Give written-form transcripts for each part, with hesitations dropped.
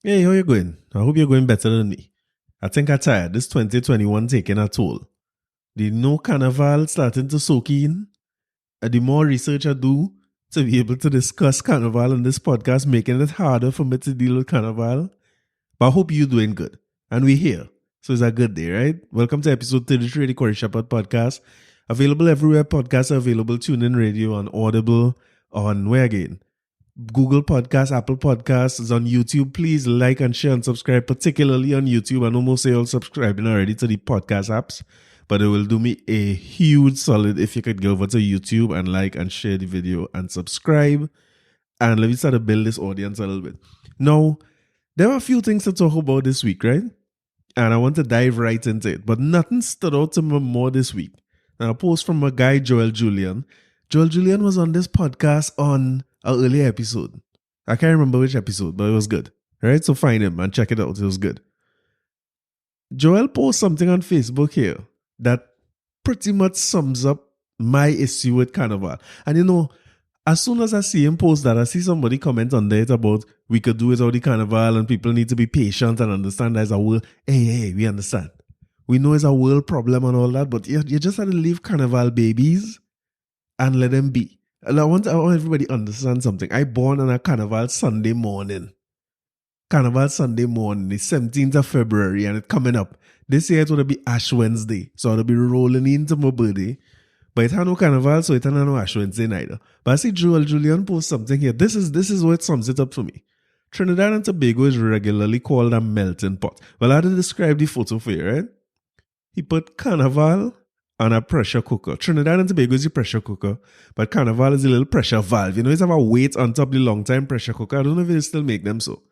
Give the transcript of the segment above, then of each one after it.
Hey, how you going? I hope you're going better than me. I think I'm tired. This 2021 taking a toll. The no carnival starting to soak in. The more research I do to be able to discuss carnival in this podcast, making it harder for me to deal with carnival. But I hope you're doing good. And we're here. So it's a good day, right? Welcome to episode 33 of the Boogsie Sharpe podcast. Available everywhere podcasts are available. TuneIn Radio, on Audible, on where again? Google Podcasts, Apple Podcasts, is on YouTube. Please like and share and subscribe, particularly on YouTube. I know most of you all subscribing already to the podcast apps, but it will do me a huge solid if you could go over to YouTube and like and share the video and subscribe. And let me start to build this audience a little bit. Now, there are a few things to talk about this week, right? And I want to dive right into it. But nothing stood out to me more this week. Now, a post from a guy, Joel Julian. Joel Julian was on this podcast on an earlier episode. I can't remember which episode, but it was good. Right? So find him and check it out. It was good. Joel posted something on Facebook here that pretty much sums up my issue with carnival. And you know, as soon as I see him post that, I see somebody comment on it about we could do without the carnival and people need to be patient and understand there's a world. Hey, we understand. We know it's a world problem and all that, but you just have to leave carnival babies and let them be. And I want everybody to understand something. I born on a carnival Sunday morning. Carnival Sunday morning, the 17th of February, and it's coming up. This year it's going to be Ash Wednesday. So I'll be rolling into my birthday. But it has no carnival, so it has no Ash Wednesday neither. But I see Joel Julian post something here. This is what sums it up for me. Trinidad and Tobago is regularly called a melting pot. Well, I had to describe the photo for you, right? He put carnival on a pressure cooker. Trinidad and Tobago is the pressure cooker, but carnival is a little pressure valve. You know, it's have a weight on top of the long time pressure cooker. I don't know if they still make them so.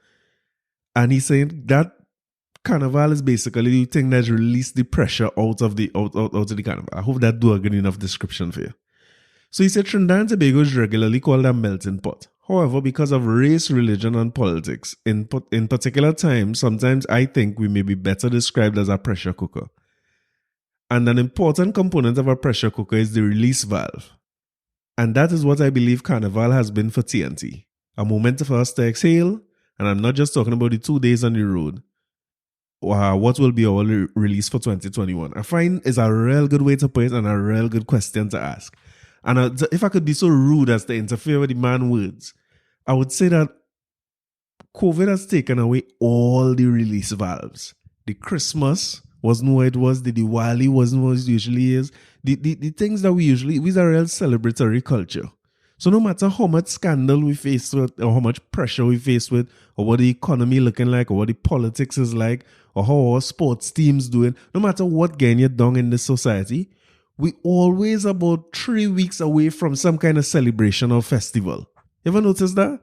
And he's saying that carnival is basically the thing that's released the pressure out of the carnival. I hope that do a good enough description for you. So he said Trinidad and Tobago is regularly called a melting pot. However, because of race, religion, and politics, in particular times, sometimes I think we may be better described as a pressure cooker. And an important component of a pressure cooker is the release valve. And that is what I believe carnival has been for TNT. A moment for us to exhale, and I'm not just talking about the 2 days on the road. What will be our release for 2021? I find is a real good way to put it and a real good question to ask. And if I could be so rude as to interfere with the man's words, I would say that COVID has taken away all the release valves. The Christmas wasn't what it was. The Diwali wasn't what it usually is. The things that we are a real celebratory culture. So no matter how much scandal we face with, or how much pressure we face with, or what the economy looking like, or what the politics is like, or how our sports teams doing, no matter what getting you done in this society, we always about 3 weeks away from some kind of celebration or festival. You ever notice that?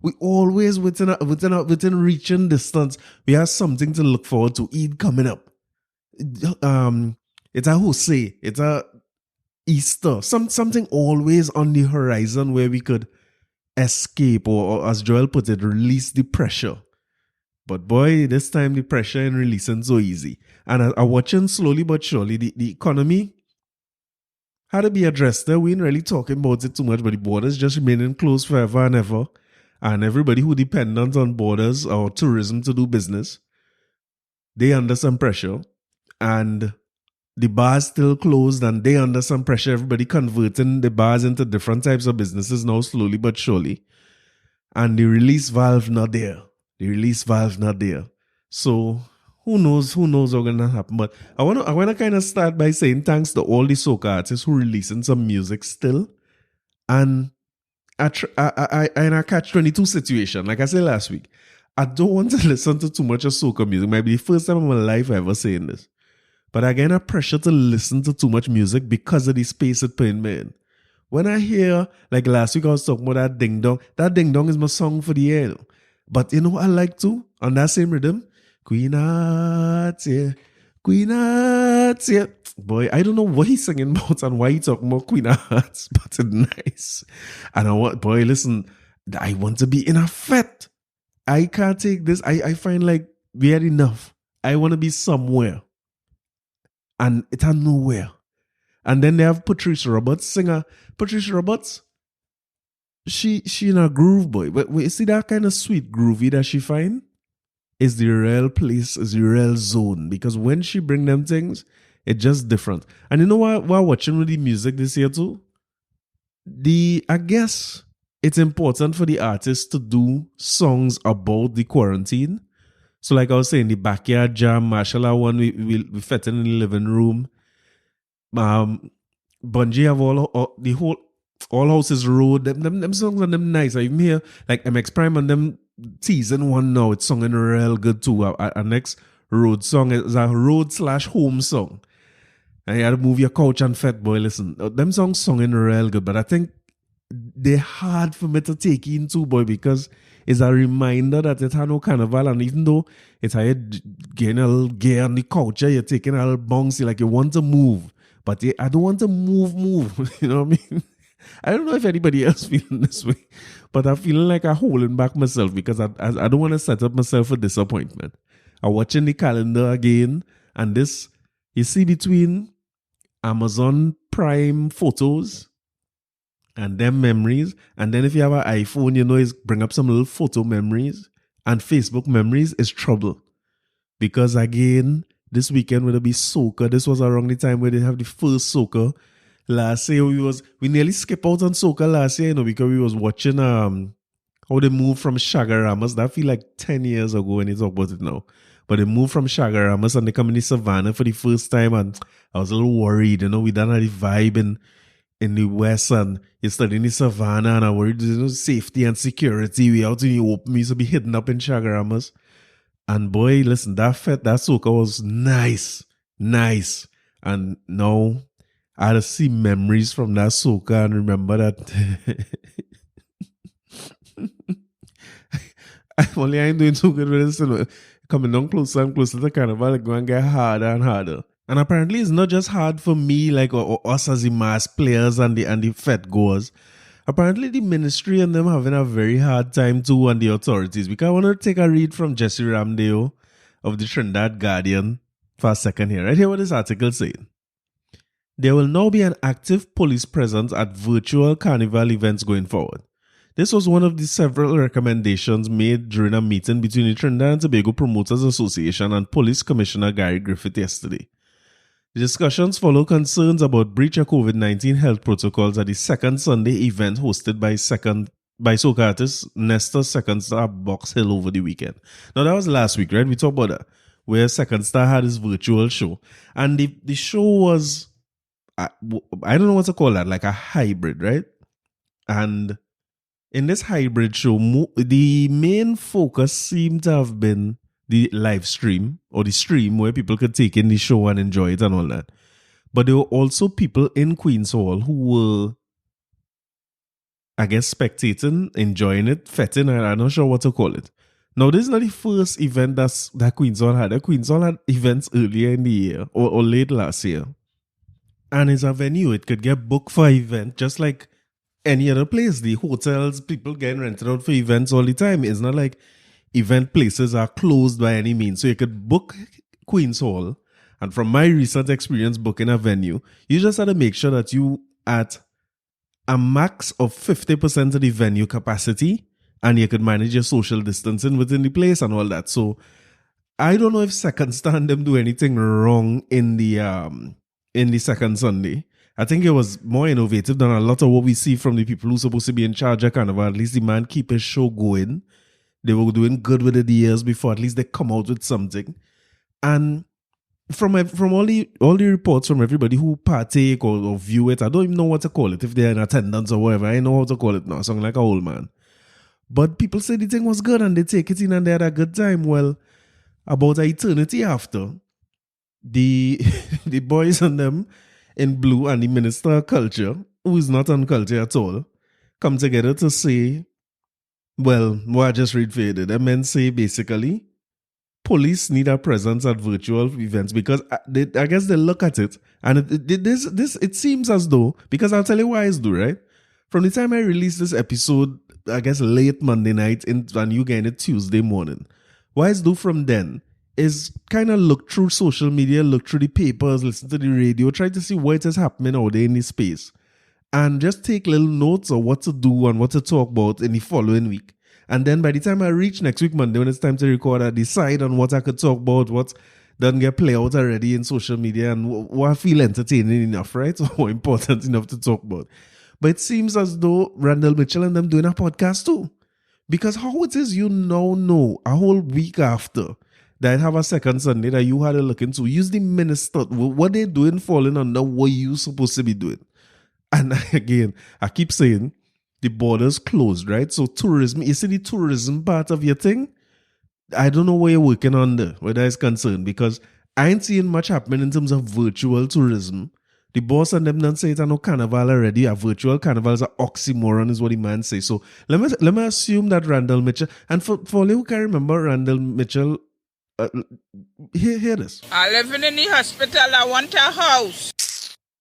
We always within reaching distance, we have something to look forward to. Eid coming up. It's a Hosea, it's a Easter, something always on the horizon where we could escape or as Joel put it, release the pressure. But boy, this time the pressure ain't releasing so easy. And I'm watching slowly but surely the economy had to be addressed there. We ain't really talking about it too much, but the borders just remaining closed forever and ever. And everybody who dependent on borders or tourism to do business, they under some pressure. And the bars still closed and they under some pressure. Everybody converting the bars into different types of businesses now slowly but surely. And the release valve not there. So who knows what's going to happen. But I want to kind of start by saying thanks to all the soca artists who releasing some music still. And in a catch-22 situation, like I said last week, I don't want to listen to too much of soca music. Might be the first time in my life I ever saying this. But I get a pressure to listen to too much music because of the space it put me in. When I hear, like last week I was talking about that ding dong is my song for the year. But you know what I like too? On that same rhythm? Queen Hearts, yeah. Boy, I don't know what he's singing about and why he's talking about Queen Hearts, but it's nice. And listen, I want to be in a fete. I can't take this. I find like we had enough. I want to be somewhere. And it had nowhere. And then they have Patrice Roberts, singer. Patrice Roberts, she in a groove, boy. But you see that kind of sweet groovy that she find? is the real place, is the real zone. Because when she bring them things, it's just different. And you know what? While watching with the music this year too, I guess it's important for the artists to do songs about the quarantine. So like I was saying, the backyard jam, Marshall one, we fit in the living room. Bungie have the whole all houses road. Them songs and them nice. I'm here like MX Prime and them season one now. It's singing real good too. Our next road song is a road/home song. And you had to move your couch and Fat Boy. Listen, them songs singing real good, but I think they're hard for me to take into, boy, because it's a reminder that it had no carnival, and even though it's how you getting a little gear on the couch, you're taking a little bouncy, like you want to move, but I don't want to move. You know what I mean? I don't know if anybody else feeling this way, but I'm feeling like I'm holding back myself because I don't want to set up myself for disappointment. I'm watching the calendar again, and this, you see, between Amazon Prime photos and them memories, and then if you have an iPhone, you know, it's bring up some little photo memories, and Facebook memories is trouble. Because again, this weekend will be soccer. This was around the time where they have the first soccer. Last year we nearly skip out on soccer last year, you know, because we was watching how they moved from Shagaramas. That feel like 10 years ago when you talk about it now. But they moved from Shagaramas and they come in the savannah for the first time, and I was a little worried, you know, we done had the vibe in the West, and you study in the savannah, and I worried, you know, safety and security. We out in the open, we used to be hidden up in Shagaramas. And boy, listen, that soca was nice. And now I had to see memories from that soca and remember that I ain't doing so good with this. You know, coming down closer and closer to carnival, like, going to get harder and harder. And apparently it's not just hard for me, like, or us as the mass players and the fete goers. Apparently the ministry and them having a very hard time too, and the authorities. Because I want to take a read from Jesse Ramdeo of the Trinidad Guardian for a second here. Right here what this article is saying. There will now be an active police presence at virtual carnival events going forward. This was one of the several recommendations made during a meeting between the Trinidad and Tobago Promoters Association and Police Commissioner Gary Griffith yesterday. The discussions follow concerns about breach of COVID-19 health protocols at the second Sunday event hosted by soca artist Nestor Second Star Box Hill over the weekend. Now that was last week, right? We talked about that, where Second Star had his virtual show. And the show was, I don't know what to call that, like a hybrid, right? And in this hybrid show, the main focus seemed to have been the live stream or the stream where people could take in the show and enjoy it and all that. But there were also people in Queen's Hall who were, I guess, spectating, enjoying it, fetting, I'm not sure what to call it. Now, this is not the first event that Queen's Hall had. Queen's Hall had events earlier in the year or late last year. And it's a venue. It could get booked for an event just like any other place. The hotels, people getting rented out for events all the time. It's not like event places are closed by any means. So you could book Queen's Hall. And from my recent experience booking a venue, you just have to make sure that you at a max of 50% of the venue capacity, and you could manage your social distancing within the place and all that. So I don't know if Second Stand them do anything wrong in the second Sunday. I think it was more innovative than a lot of what we see from the people who are supposed to be in charge of Carnival. At least the man keep his show going. They were doing good with it the years before. At least they come out with something. And from all the reports from everybody who partake or view it, I don't even know what to call it. If they're in attendance or whatever, I know how to call it now. Something like an old man. But people say the thing was good and they take it in and they had a good time. Well, about an eternity after, the boys and them in blue and the Minister of Culture, who is not on culture at all, come together to say, well, what I just read for you, the men say basically, police need a presence at virtual events because I guess they look at it and it seems as though, because I'll tell you why it's do, right? From the time I released this episode, I guess late Monday night and you getting it Tuesday morning, why it's do from then is kind of look through social media, look through the papers, listen to the radio, try to see what is happening out there in this space. And just take little notes of what to do and what to talk about in the following week. And then by the time I reach next week Monday, when it's time to record, I decide on what I could talk about, what doesn't get play out already in social media, and what I feel entertaining enough, right? Or important enough to talk about. But it seems as though Randall Mitchell and them doing a podcast too. Because how it is you now know a whole week after that have a second Sunday that you had to look into, use the minister, what they doing falling under what you supposed to be doing. And again, I keep saying the borders closed, right? So tourism, you see the tourism part of your thing, I don't know where you're working on there, where that is concerned, because I ain't seeing much happening in terms of virtual tourism. The boss and them don't say it's no carnival already. A virtual carnival is an oxymoron, is what the man says. So let me assume that Randall Mitchell, and for all you who can remember Randall Mitchell, hear this. I live in the hospital. I want a house.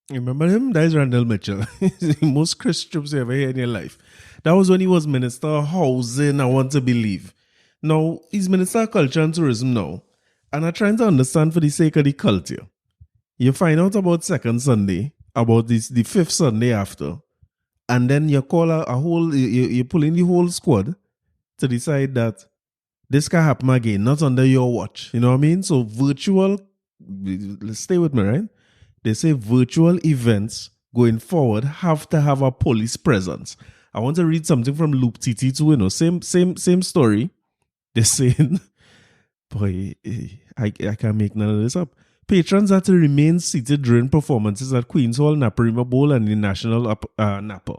You remember him? That is Randall Mitchell. The most Chris trips you ever hear in your life. That was when he was Minister of Housing, I want to believe. Now, he's Minister of Culture and Tourism now. And I'm trying to understand for the sake of the culture. You find out about second Sunday, about the fifth Sunday after, and then you call a whole, you pull in the whole squad to decide that this can happen again, not under your watch. You know what I mean? So virtual, let's stay with me, right? They say virtual events going forward have to have a police presence. I want to read something from Loop TT too, you know, same story. They're saying, boy, I can't make none of this up. Patrons are to remain seated during performances at Queen's Hall, Naparima Bowl, and the National Napa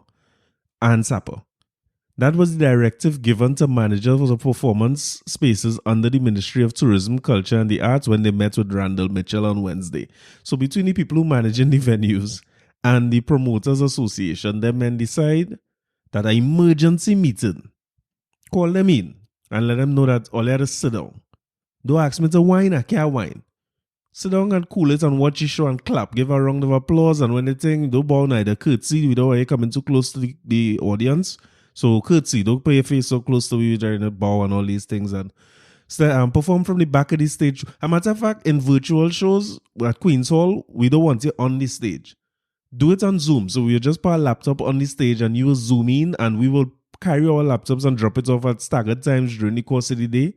and Sapa. That was the directive given to managers of performance spaces under the Ministry of Tourism, Culture and the Arts when they met with Randall Mitchell on Wednesday. So between the people who managing the venues and the Promoters Association, them men decide that an emergency meeting, call them in and let them know that all they have to sit down. Don't ask me to whine, I can't whine. Sit down and cool it and watch your show and clap. Give a round of applause, and when they think, don't bow neither curtsy, we don't want you coming too close to the audience. So curtsy, don't put your face so close to you during the bow and all these things, and perform from the back of the stage. As a matter of fact, in virtual shows at Queen's Hall, we don't want you on the stage. Do it on Zoom. So we'll just put a laptop on the stage and you will zoom in, and we will carry our laptops and drop it off at staggered times during the course of the day.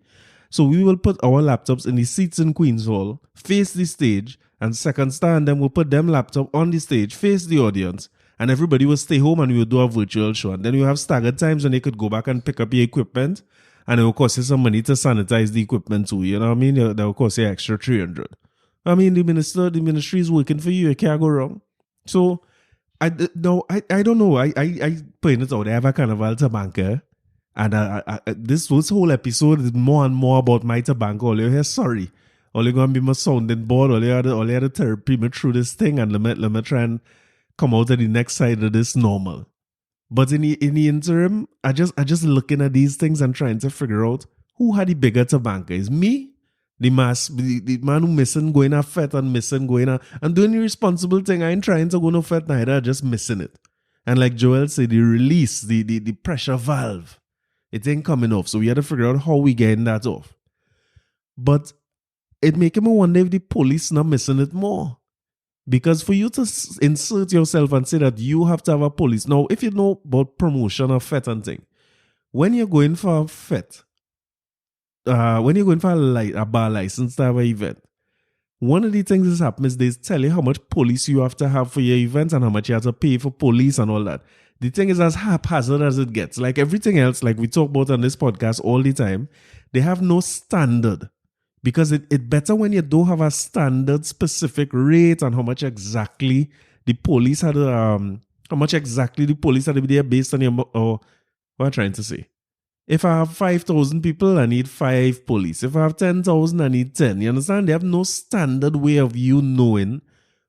So we will put our laptops in the seats in Queen's Hall, face the stage, and second star, and then we'll put them laptop on the stage, face the audience, and everybody will stay home and we will do a virtual show. And then we have staggered times when they could go back and pick up your equipment, and it will cost you some money to sanitize the equipment too. You know what I mean? That will cost you extra 300. I mean, the ministry is working for you. You can't go wrong. So I don't know. I put it out. I have a carnival Tabanca. And this whole episode is more and more about my Tabanca. All you hear, sorry. All you going to be my sounding board. All you had to therapy me through this thing, and let me try and come out of the next side of this normal. But in the interim, I just looking at these things and trying to figure out who had the bigger Tabanca. Is me, the man who missing going to Fete and missing going to, and doing the responsible thing. I ain't trying to go no Fete neither, just missing it. And like Joel said, the release, the pressure valve, it ain't coming off. So we had to figure out how we getting that off. But it make me wonder if the police not missing it more. Because for you to insert yourself and say that you have to have a police. Now, if you know about promotion of Fete and thing, when you're going for a Fete, when you're going for a bar license to have an event, one of the things that happens is they tell you how much police you have to have for your event and how much you have to pay for police and all that. The thing is as haphazard as it gets. Like everything else, like we talk about on this podcast all the time, they have no standard. Because it better when you don't have a standard specific rate and how much exactly the police had to be there based on your, or what I'm trying to say. If I have 5,000 people, I need 5 police. If I have 10,000, I need 10. You understand? They have no standard way of you knowing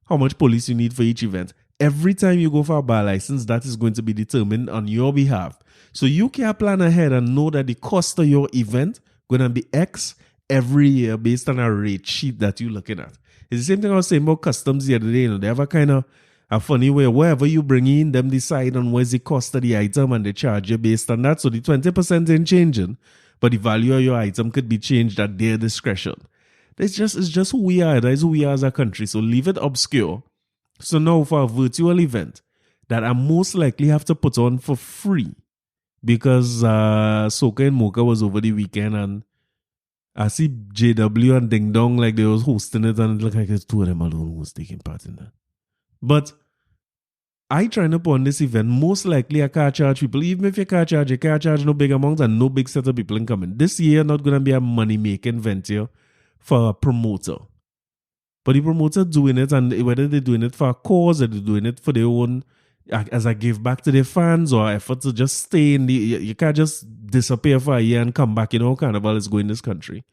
how much police you need for each event. Every time you go for a bar license, that is going to be determined on your behalf. So you can plan ahead and know that the cost of your event going to be X every year based on a rate sheet that you're looking at. It's the same thing I was saying about customs the other day. You know, they have a kind of a funny way. Wherever you bring in, them decide on what's the cost of the item and they charge you based on that. So the 20% ain't changing, but the value of your item could be changed at their discretion. It's just who we are. That is who we are as a country. So leave it obscure. So now for a virtual event that I most likely have to put on for free, because Soca and Mocha was over the weekend, and I see JW and Ding Dong like they was hosting it, and it looked like it's two of them alone who was taking part in that. But I trying to put on this event, most likely I can't charge people. Even if you can't charge no big amounts and no big set of people in coming. This year not gonna be a money-making venture for a promoter. But the promoter doing it, and whether they're doing it for a cause or they're doing it for their own, as a give back to their fans or effort to just stay in the, you can't just disappear for a year and come back. You know, Carnival is going in this country.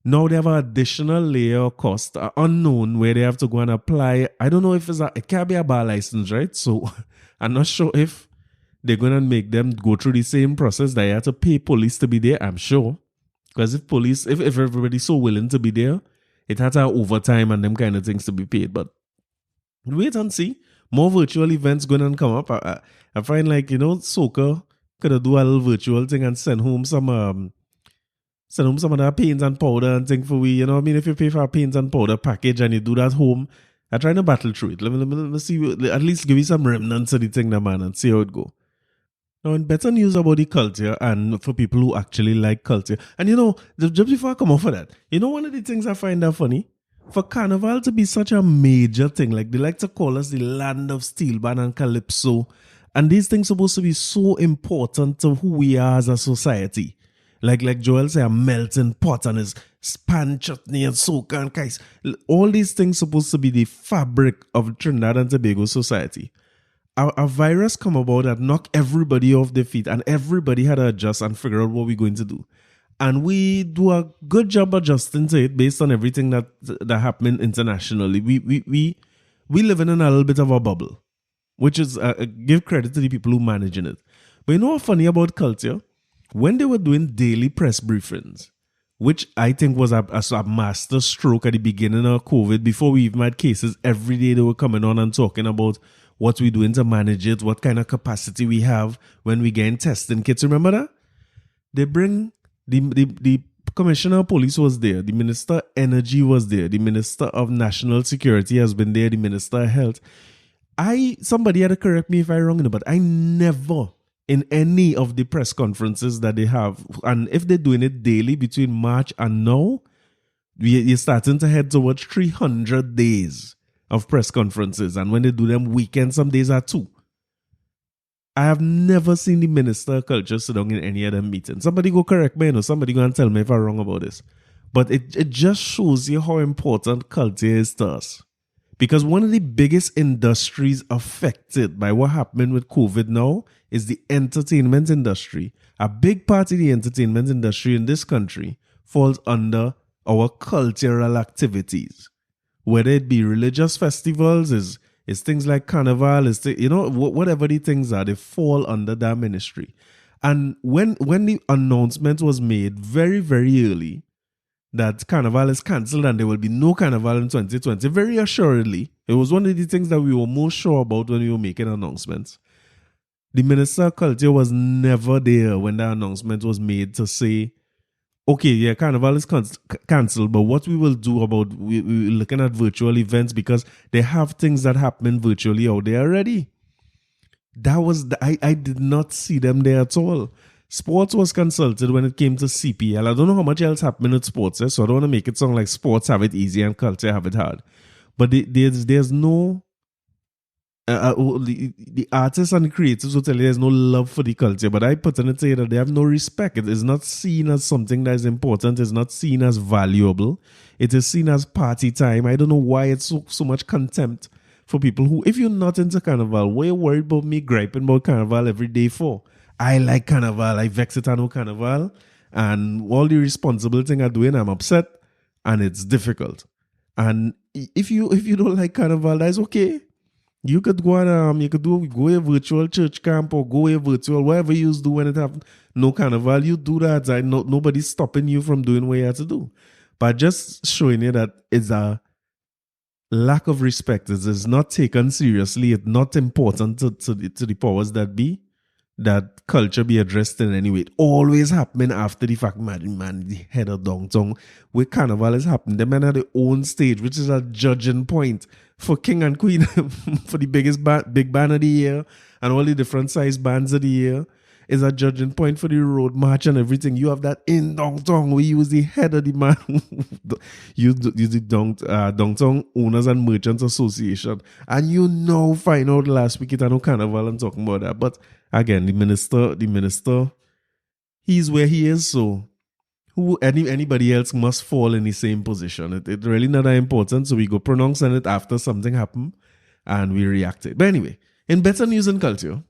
Now they have an additional layer of cost, unknown, where they have to go and apply. I don't know if it can't be a bar license, right? So I'm not sure if they're going to make them go through the same process that you have to pay police to be there. I'm sure. Because if everybody's so willing to be there, it has to have overtime and them kind of things to be paid. But wait and see. More virtual events going to come up. I find like, Soca could do a little virtual thing and send home some of the paints and powder and thing for we, if you pay for a paints and powder package and you do that home, I try to battle through it. Let me see, at least give you some remnants of the thing, man, and see how it go. Now, in better news about the culture and for people who actually like culture, and just before I come off of that, one of the things I find that funny, for Carnival to be such a major thing, like they like to call us the land of steel band and calypso, and these things supposed to be so important to who we are as a society. Like Joel said, a melting pot and his span chutney and soca and kais. All these things supposed to be the fabric of Trinidad and Tobago society. A virus come about that knocked everybody off their feet and everybody had to adjust and figure out what we're going to do. And we do a good job adjusting to it based on everything that happened internationally. We living in a little bit of a bubble, which is give credit to the people who managing it. But you know what's funny about culture? When they were doing daily press briefings, which I think was a master stroke at the beginning of COVID, before we even had cases, every day they were coming on and talking about what we're doing to manage it, what kind of capacity we have when we get in testing kits. Remember that? They bring the commissioner of police was there, the minister of energy was there, the minister of national security has been there, the minister of health. Somebody had to correct me if I'm wrong, but I never, in any of the press conferences that they have, and if they're doing it daily between March and now, you're starting to head towards 300 days of press conferences. And when they do them weekends, some days are 2. I have never seen the Minister of Culture sit down in any other meeting. Somebody go correct me, somebody go and tell me if I'm wrong about this. But it just shows you how important culture is to us. Because one of the biggest industries affected by what happened with COVID now is the entertainment industry. A big part of the entertainment industry in this country falls under our cultural activities. Whether it be religious festivals, is things like carnival, whatever the things are, they fall under that ministry. And when the announcement was made very, very early that carnival is cancelled and there will be no carnival in 2020, very assuredly, it was one of the things that we were most sure about when we were making announcements. The Minister of Culture was never there when the announcement was made to say, okay, yeah, carnival is cancelled, but what we will do about we're looking at virtual events because they have things that happen virtually out there already. That was I did not see them there at all. Sports was consulted when it came to CPL. I don't know how much else happened with sports, so I don't want to make it sound like sports have it easy and culture have it hard. But there's no the artists and the creators will tell you there's no love for the culture, but I personally say that they have no respect. It is not seen as something that is important. It's not seen as valuable. It is seen as party time. I don't know why it's so much contempt for people who, if you're not into carnival, what are you worried about me griping about carnival every day for? I like carnival. I vex it, I know carnival. And all the responsible thing I'm doing, I'm upset. And it's difficult. And if you don't like carnival, that's okay. You could go and go a virtual church camp or go a virtual, whatever you do when it have no carnival, you do that. Nobody's stopping you from doing what you have to do. But just showing you that it's a lack of respect. It's not taken seriously. It's not important to the powers that be, that culture be addressed in any way. It always happening after the fact, man, the head of downtown, where carnival is happening. The men have their own stage, which is a judging point for King and Queen, for the biggest big band of the year, and all the different size bands of the year. is a judging point for the road march and everything. You have that in downtown where you was the head of the man. you the downtown Owners and Merchants Association. And find out last week it had no carnival and talking about that. But again, the minister, he's where he is, so anybody else must fall in the same position. It really not that important, so we go pronouncing it after something happened and we reacted. But anyway, in better news and culture,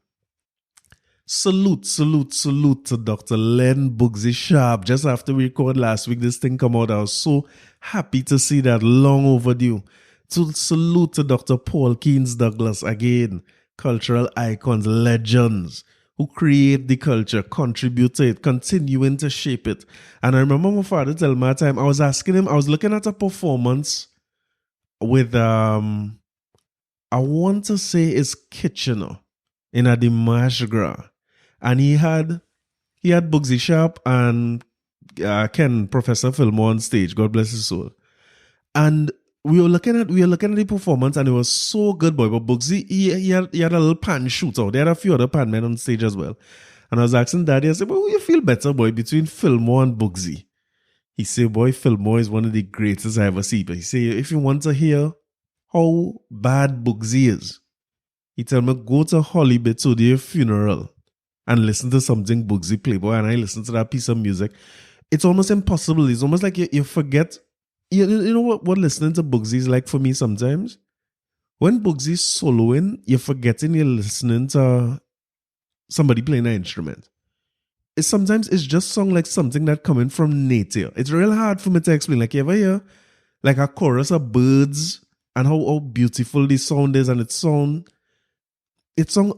salute to Dr. Len Boogsie Sharpe. Just after we recorded last week, this thing come out. I was so happy to see that, long overdue. So salute to Dr. Paul Keynes Douglas again, cultural icons, legends who create the culture, contribute to it, continuing to shape it. And I remember my father tell me at time, I was asking him, I was looking at a performance with, I want to say it's Kitchener in a Mardi Gras. And he had Boogsie Sharpe and Ken, Professor Fillmore on stage, God bless his soul. And we were looking at the performance and it was so good, boy. But Boogsie, he had a little pan shoot out. There had a few other pan men on stage as well. And I was asking Daddy, I said, well, who you feel better, boy, between Fillmore and Boogsie? He said, boy, Fillmore is one of the greatest I ever see. But he said, if you want to hear how bad Boogsie is, he tell me, go to Hollywood to their funeral and listen to something Boogsie play, boy. And I listened to that piece of music. It's almost impossible. It's almost like you forget. You know what listening to Boogsie is like for me sometimes? When Boogsie is soloing, you're forgetting you're listening to somebody playing an instrument. Sometimes it's just song like something that coming from nature. It's real hard for me to explain. Like, you ever hear like a chorus of birds and how beautiful the sound is, and it's song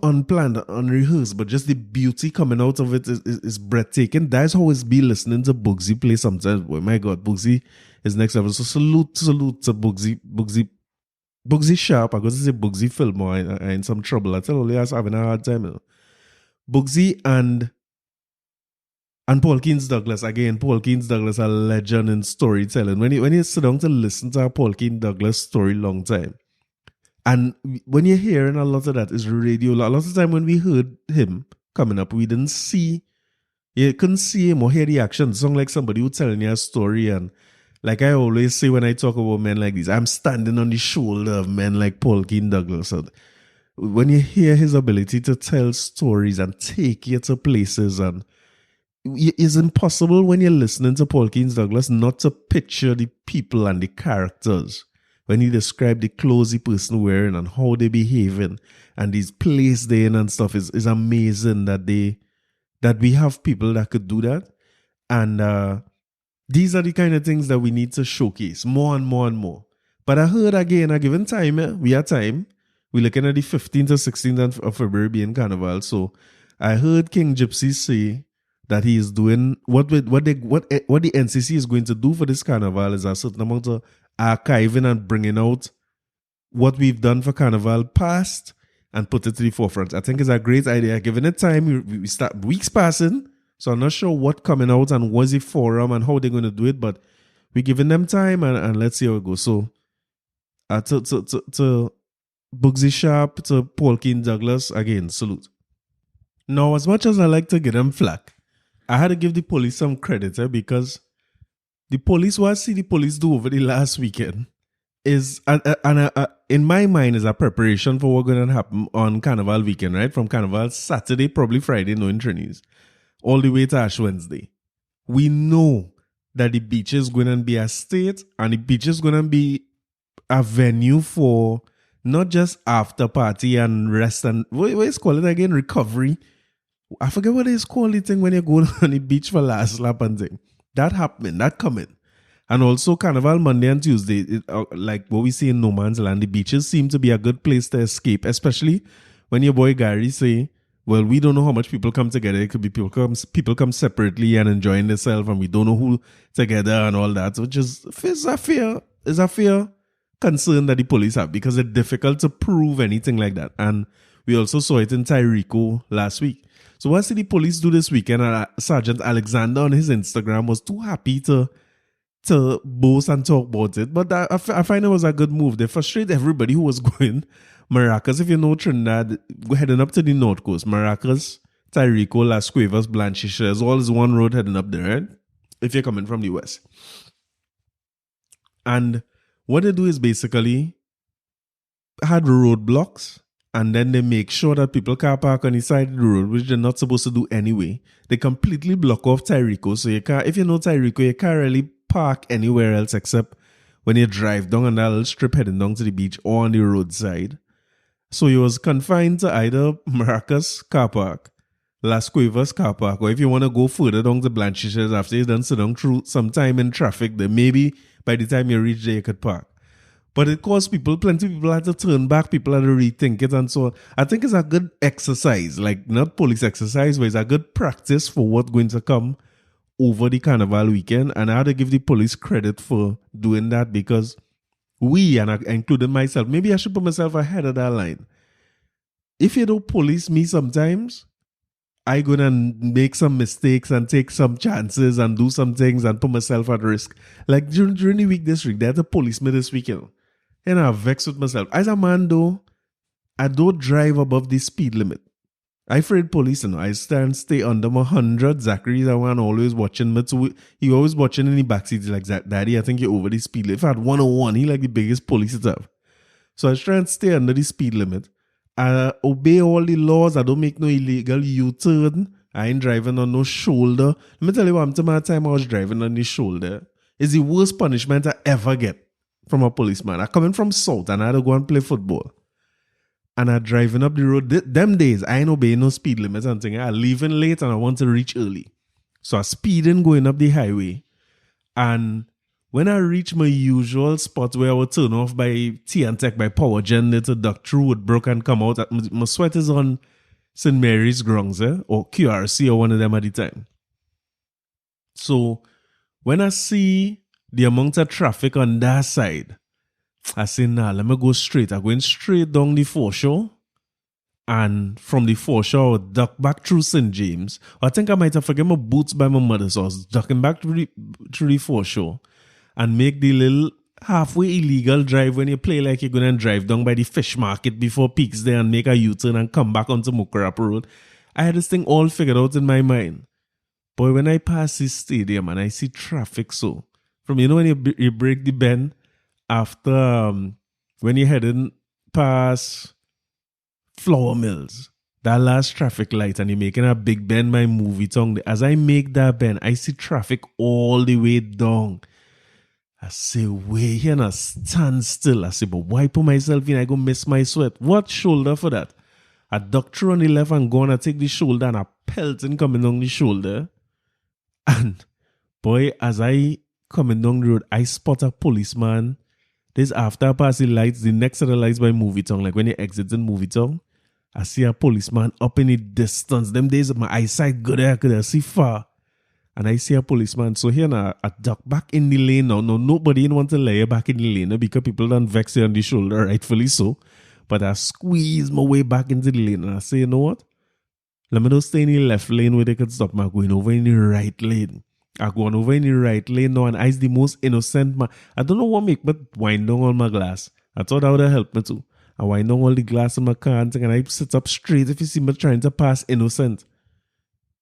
unplanned, unrehearsed, but just the beauty coming out of it is breathtaking. That's how it's be listening to Boogsie play sometimes. Boy, my God, Boogsie is next level. So salute to Boogsie Sharpe. I got to say Boogsie Fillmore. I in some trouble. I tell you, I was having a hard time. You know. Boogsie and Paul Keynes Douglas. Again, Paul Keynes Douglas, a legend in storytelling. When you sit down to listen to a Paul Keynes Douglas story long time, and when you're hearing a lot of that is radio, a lot of the time when we heard him coming up, we couldn't see him or hear the action. It's like somebody who's telling you a story. And like I always say when I talk about men like this, I'm standing on the shoulder of men like Paul Keynes Douglas. So when you hear his ability to tell stories and take you to places, and it's impossible when you're listening to Paul Keynes Douglas not to picture the people and the characters. When he described the clothes the person wearing and how they behaving and these place they in and stuff, is amazing that we have people that could do that. And these are the kind of things that we need to showcase more and more and more. But I heard again, a given time, we have time. We're looking at the 15th or 16th of February being Carnival. So I heard King Gypsy say that he is doing what the NCC is going to do for this Carnival is a certain amount of archiving and bringing out what we've done for Carnival past and put it to the forefront. I think it's a great idea. Given it time, we start weeks passing, so I'm not sure what coming out and what's the forum and how they're going to do it, but we're giving them time and let's see how it goes. So to Boogsie Sharpe, to Paul Keynes Douglas, again, salute. Now, as much as I like to give them flack, I had to give the police some credit because the police, what I see the police do over the last weekend is, in my mind, is a preparation for what's going to happen on Carnival weekend, right? From Carnival Saturday, probably Friday, no entries, all the way to Ash Wednesday. We know that the beach is going to be a state and the beach is going to be a venue for not just after party and rest and, what is called it again? Recovery. I forget what it's called, the thing when you go on the beach for last lap and thing. That happening, that coming. And also Carnival Monday and Tuesday, like what we see in No Man's Land, the beaches seem to be a good place to escape, especially when your boy Gary say, well, we don't know how much people come together. It could be people come separately and enjoying themselves, and we don't know who together and all that, which is a fear concern that the police have because it's difficult to prove anything like that. And we also saw it in Tyrico last week. So what I see the police do this weekend, Sergeant Alexander on his Instagram was too happy to boast and talk about it. But I find it was a good move. They frustrate everybody who was going Maracas. If you know Trinidad, heading up to the North Coast, Maracas, Tyrico, Las Cuevas, Blanchisha. There's always one road heading up there, right? If you're coming from the west. And what they do is basically had roadblocks, and then they make sure that people can't park on the side of the road, which they're not supposed to do anyway. They completely block off Tyrico. So you can't, if you know Tyrico, you can't really park anywhere else except when you drive down on that little strip heading down to the beach or on the roadside. So you was confined to either Maracas car park, Las Cuevas car park, or if you want to go further down to Blanchishes after you done sit down through some time in traffic, then maybe by the time you reach there you could park. But it caused plenty of people had to turn back, people had to rethink it and so on. I think it's a good exercise, like not police exercise, but it's a good practice for what's going to come over the carnival weekend. And I had to give the police credit for doing that because we, and I included myself, maybe I should put myself ahead of that line. If you don't police me sometimes, I go and make some mistakes and take some chances and do some things and put myself at risk. Like during the week this week, they had to police me this weekend. And I vexed with myself. As a man though, I don't drive above the speed limit. I afraid police, you know. I stay under 100. Zachary's the one always watching me. So he always watching in the backseat. He's like, Daddy, I think you're over the speed limit. If I had 101, he like the biggest police it have. So I try and stay under the speed limit. I obey all the laws. I don't make no illegal U-turn. I ain't driving on no shoulder. Let me tell you what, my time I was driving on the shoulder is the worst punishment I ever get from a policeman. I coming from South and I had to go and play football. And I driving up the road. Them days, I ain't obeying no speed limits and things. I leaving late and I want to reach early. So I speeding going up the highway. And when I reach my usual spot where I would turn off by T&Tech, by Power Gen, to duck through Woodbrook and come out, my sweat is on St. Mary's grounds, or QRC or one of them at the time. So when I see the amount of traffic on that side, I say, nah, let me go straight. I'm going straight down the foreshore. And from the foreshore, I would duck back through St. James. I think I might have forgotten my boots by my mother, so I was ducking back through the foreshore and make the little halfway illegal drive when you play like you're going to drive down by the fish market before peaks there and make a U-turn and come back onto Mukarap Road. I had this thing all figured out in my mind. Boy, when I pass this stadium and I see traffic so, from, you know, when you break the bend, after when you're heading past Flour Mills, that last traffic light, and you're making a big bend by Movie Tongue. As I make that bend, I see traffic all the way down. I say, wait here and stand still. I say, but why put myself in? I go miss my sweat. What shoulder for that? I duck through on the left and go and I take the shoulder and I pelting coming down the shoulder. And boy, as I coming down the road, I spot a policeman. This after I pass the lights, the next set of lights by Movie Tongue, like when you exit in Movie Tongue, I see a policeman up in the distance. Them days my eyesight good, I could see far. And I see a policeman. So here now, I duck back in the lane now. No, nobody didn't want to lay back in the lane because people don't vex you on the shoulder, rightfully so. But I squeeze my way back into the lane and I say, you know what? Let me just stay in the left lane where they could stop me going over in the right lane. I go on over in the right lane now and I's the most innocent man. I don't know what make me wind down all my glass. I thought that would have helped me too. I wind down all the glass in my car and I sit up straight if you see me trying to pass innocent.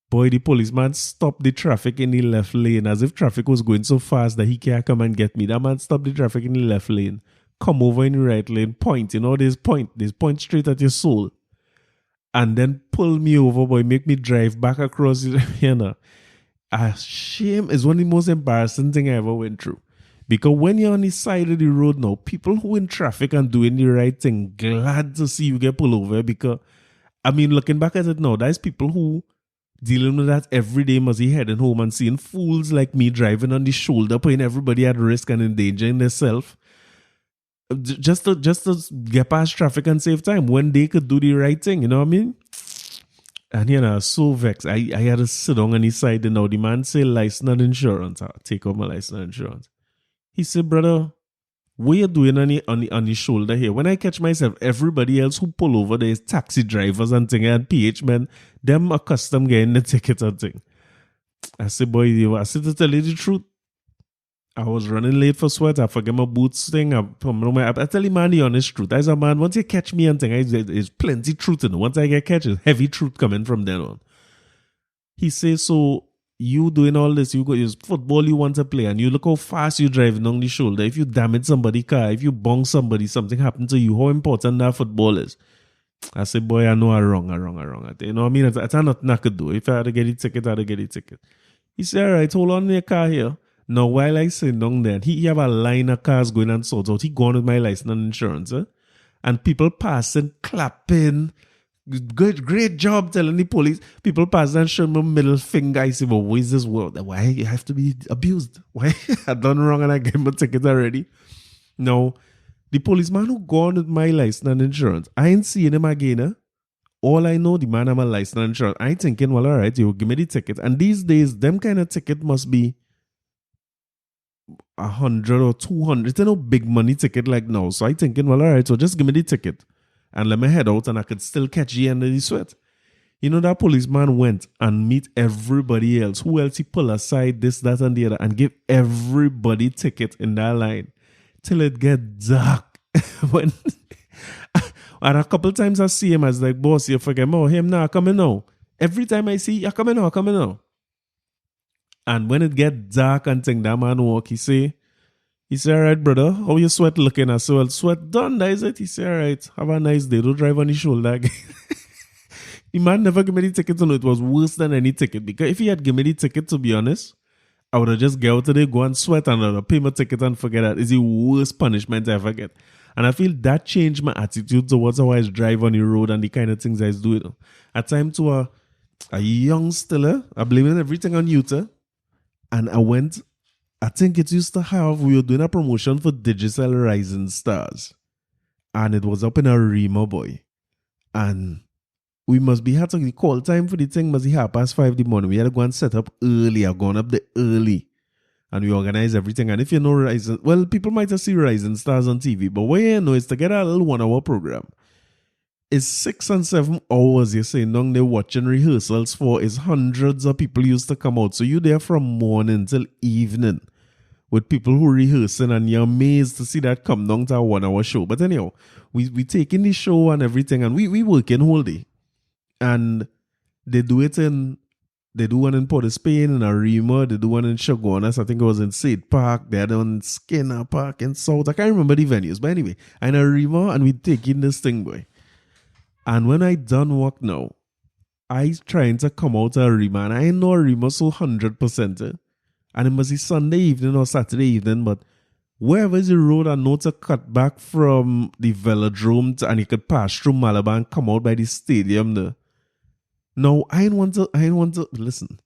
Boy, the policeman stopped the traffic in the left lane as if traffic was going so fast that he can't come and get me. That man stopped the traffic in the left lane, come over in the right lane, point, you know, there's point straight at your soul. And then pull me over, boy, make me drive back across, you know. A shame is one of the most embarrassing thing I ever went through. Because when you're on the side of the road now, people who in traffic and doing the right thing, glad to see you get pulled over. Because, I mean, looking back at it now, there's people who dealing with that every day must be heading home and seeing fools like me driving on the shoulder, putting everybody at risk and endangering themselves. Just to get past traffic and save time when they could do the right thing, you know what I mean? And you know, so vexed. I had to sit down on his side, and now the man say license and insurance. I take out my license and insurance. He said, brother, what you doing on the shoulder here? When I catch myself, everybody else who pull over there is taxi drivers and thing and PH men, them accustomed getting the ticket and thing. I said, boy, I said to tell you the truth. I was running late for sweat. I forget my boots thing. I tell you, man, the honest truth. As a man, once you catch me and thing, there's plenty truth in it. Once I get catch, there's heavy truth coming from then on. He says, so you doing all this, you got your football you want to play, and you look how fast you driving on the shoulder. If you damage somebody's car, if you bong somebody, something happened to you, how important that football is. I say, boy, I know I'm wrong. You know what I mean? That's nothing I could do. If I had to get a ticket, I had to get a ticket. He said, all right, hold on to your car here. Now, while I sit down there, he have a line of cars going and sort out. He gone with my license and insurance. And people passing, clapping. Great job telling the police. People passing and showing my middle finger. I say, well, what is this world? Why you have to be abused? Why I done wrong and I gave him a ticket already? No. The policeman who gone with my license and insurance, I ain't seeing him again. All I know, the man have a license and insurance. I ain't thinking, well, all right, you give me the ticket. And these days, them kind of ticket must be 100 or 200. It's no big money ticket like now. So I thinking, well, all right, so just give me the ticket and let me head out and I could still catch the end of the sweat. You know, that policeman went and meet everybody else. Who else he pull aside, this, that, and the other, and give everybody ticket in that line till it get dark. When and a couple times I see him as like, boss, you forget more him now, coming now. Every time I see you coming now. And when it get dark and thing, that man walk, he say, all right, brother, how you sweat looking? I say, well, sweat done, that is it. He say, all right, have a nice day. Don't drive on his shoulder again. The man never gave me the ticket to know it was worse than any ticket. Because if he had given me the ticket, to be honest, I would have just get out today, go and sweat and I'll pay my ticket and forget that. It's the worst punishment I ever get. And I feel that changed my attitude towards how I drive on the road and the kind of things I do. At times to a young stiller, I blaming everything on you, and I went, I think it used to have, we were doing a promotion for Digital Rising Stars. And it was up in a Rima, boy. And we must be had to the call time for the thing must be 5:30 in the morning. We had to go and set up early. I gone up there early. And we organize everything. And if you know Rising, well, people might have seen Rising Stars on TV, but what you know is to get a little 1 hour program. It's 6 and 7 hours, you're saying, down there watching rehearsals for is hundreds of people used to come out. So you're there from morning till evening with people who rehearsing and you're amazed to see that come down to a 1 hour show. But anyhow, we taking the show and everything and we working whole day. And they do one in Port of Spain, in Arima, they do one in Chaguanas, I think it was in Sade Park, they had one in Skinner Park in South, I can't remember the venues, but anyway, in Arima, and we taking this thing, boy. And when I done work now, I trying to come out of Arima, and I know Arima so 100%, and it must be Sunday evening or Saturday evening, but wherever is the road I know to cut back from the velodrome and you could pass through Malabar and come out by the stadium there. No, I ain't want to, listen.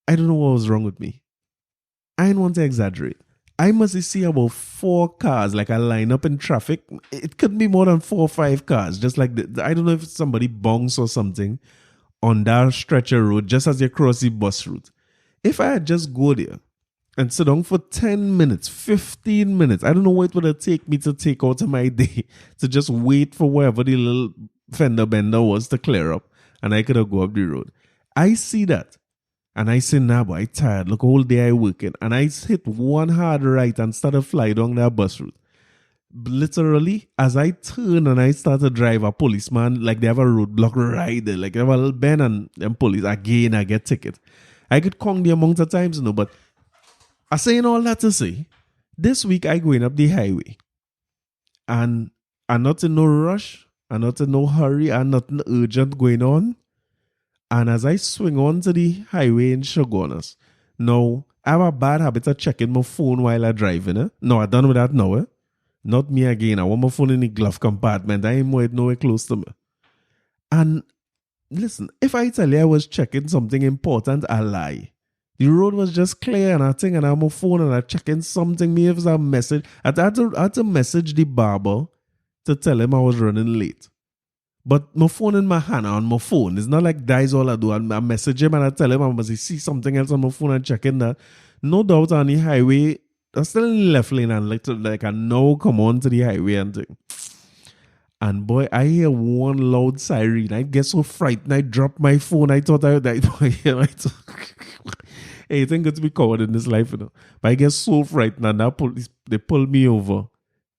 I don't know what was wrong with me. I ain't want to exaggerate. I must see about 4 cars, like a line up in traffic. It could be more than 4 or 5 cars. Just like, I don't know if somebody bongs or something on that stretcher road just as you cross the bus route. If I had just go there and sit down for 10 minutes, 15 minutes, I don't know what it would have taken me to take out of my day to just wait for wherever the little fender bender was to clear up. And I could have go up the road. I see that. And I say, nah, boy, I tired. Look, all day I working. And I hit one hard right and started fly down that bus route. Literally, as I turn and I start to drive, a policeman, like they have a roadblock right there. Like they have a little bend and police. Again, I get ticket. I get conged the amount of times, but I saying all that to say, this week I going up the highway. And I'm not in no rush. I'm not in no hurry and nothing urgent going on. And as I swing onto the highway in Chaguanas, now I have a bad habit of checking my phone while I'm driving. No, I'm done with that now. Not me again. I want my phone in the glove compartment. I ain't nowhere close to me. And listen, if I tell you I was checking something important, I lie. The road was just clear and I think and I have my phone and I'm checking something. Me if it's a message. I had to message the barber to tell him I was running late. But my phone in my hand on my phone. It's not like that is all I do. I message him and I tell him I must see something else on my phone and checking that. No doubt on the highway, I'm still in the left lane and like I now come on to the highway and thing. And boy, I hear one loud siren. I get so frightened. I dropped my phone. I thought I died. Hey, it's good to be covered in this life, But I get so frightened and that police, they pull me over.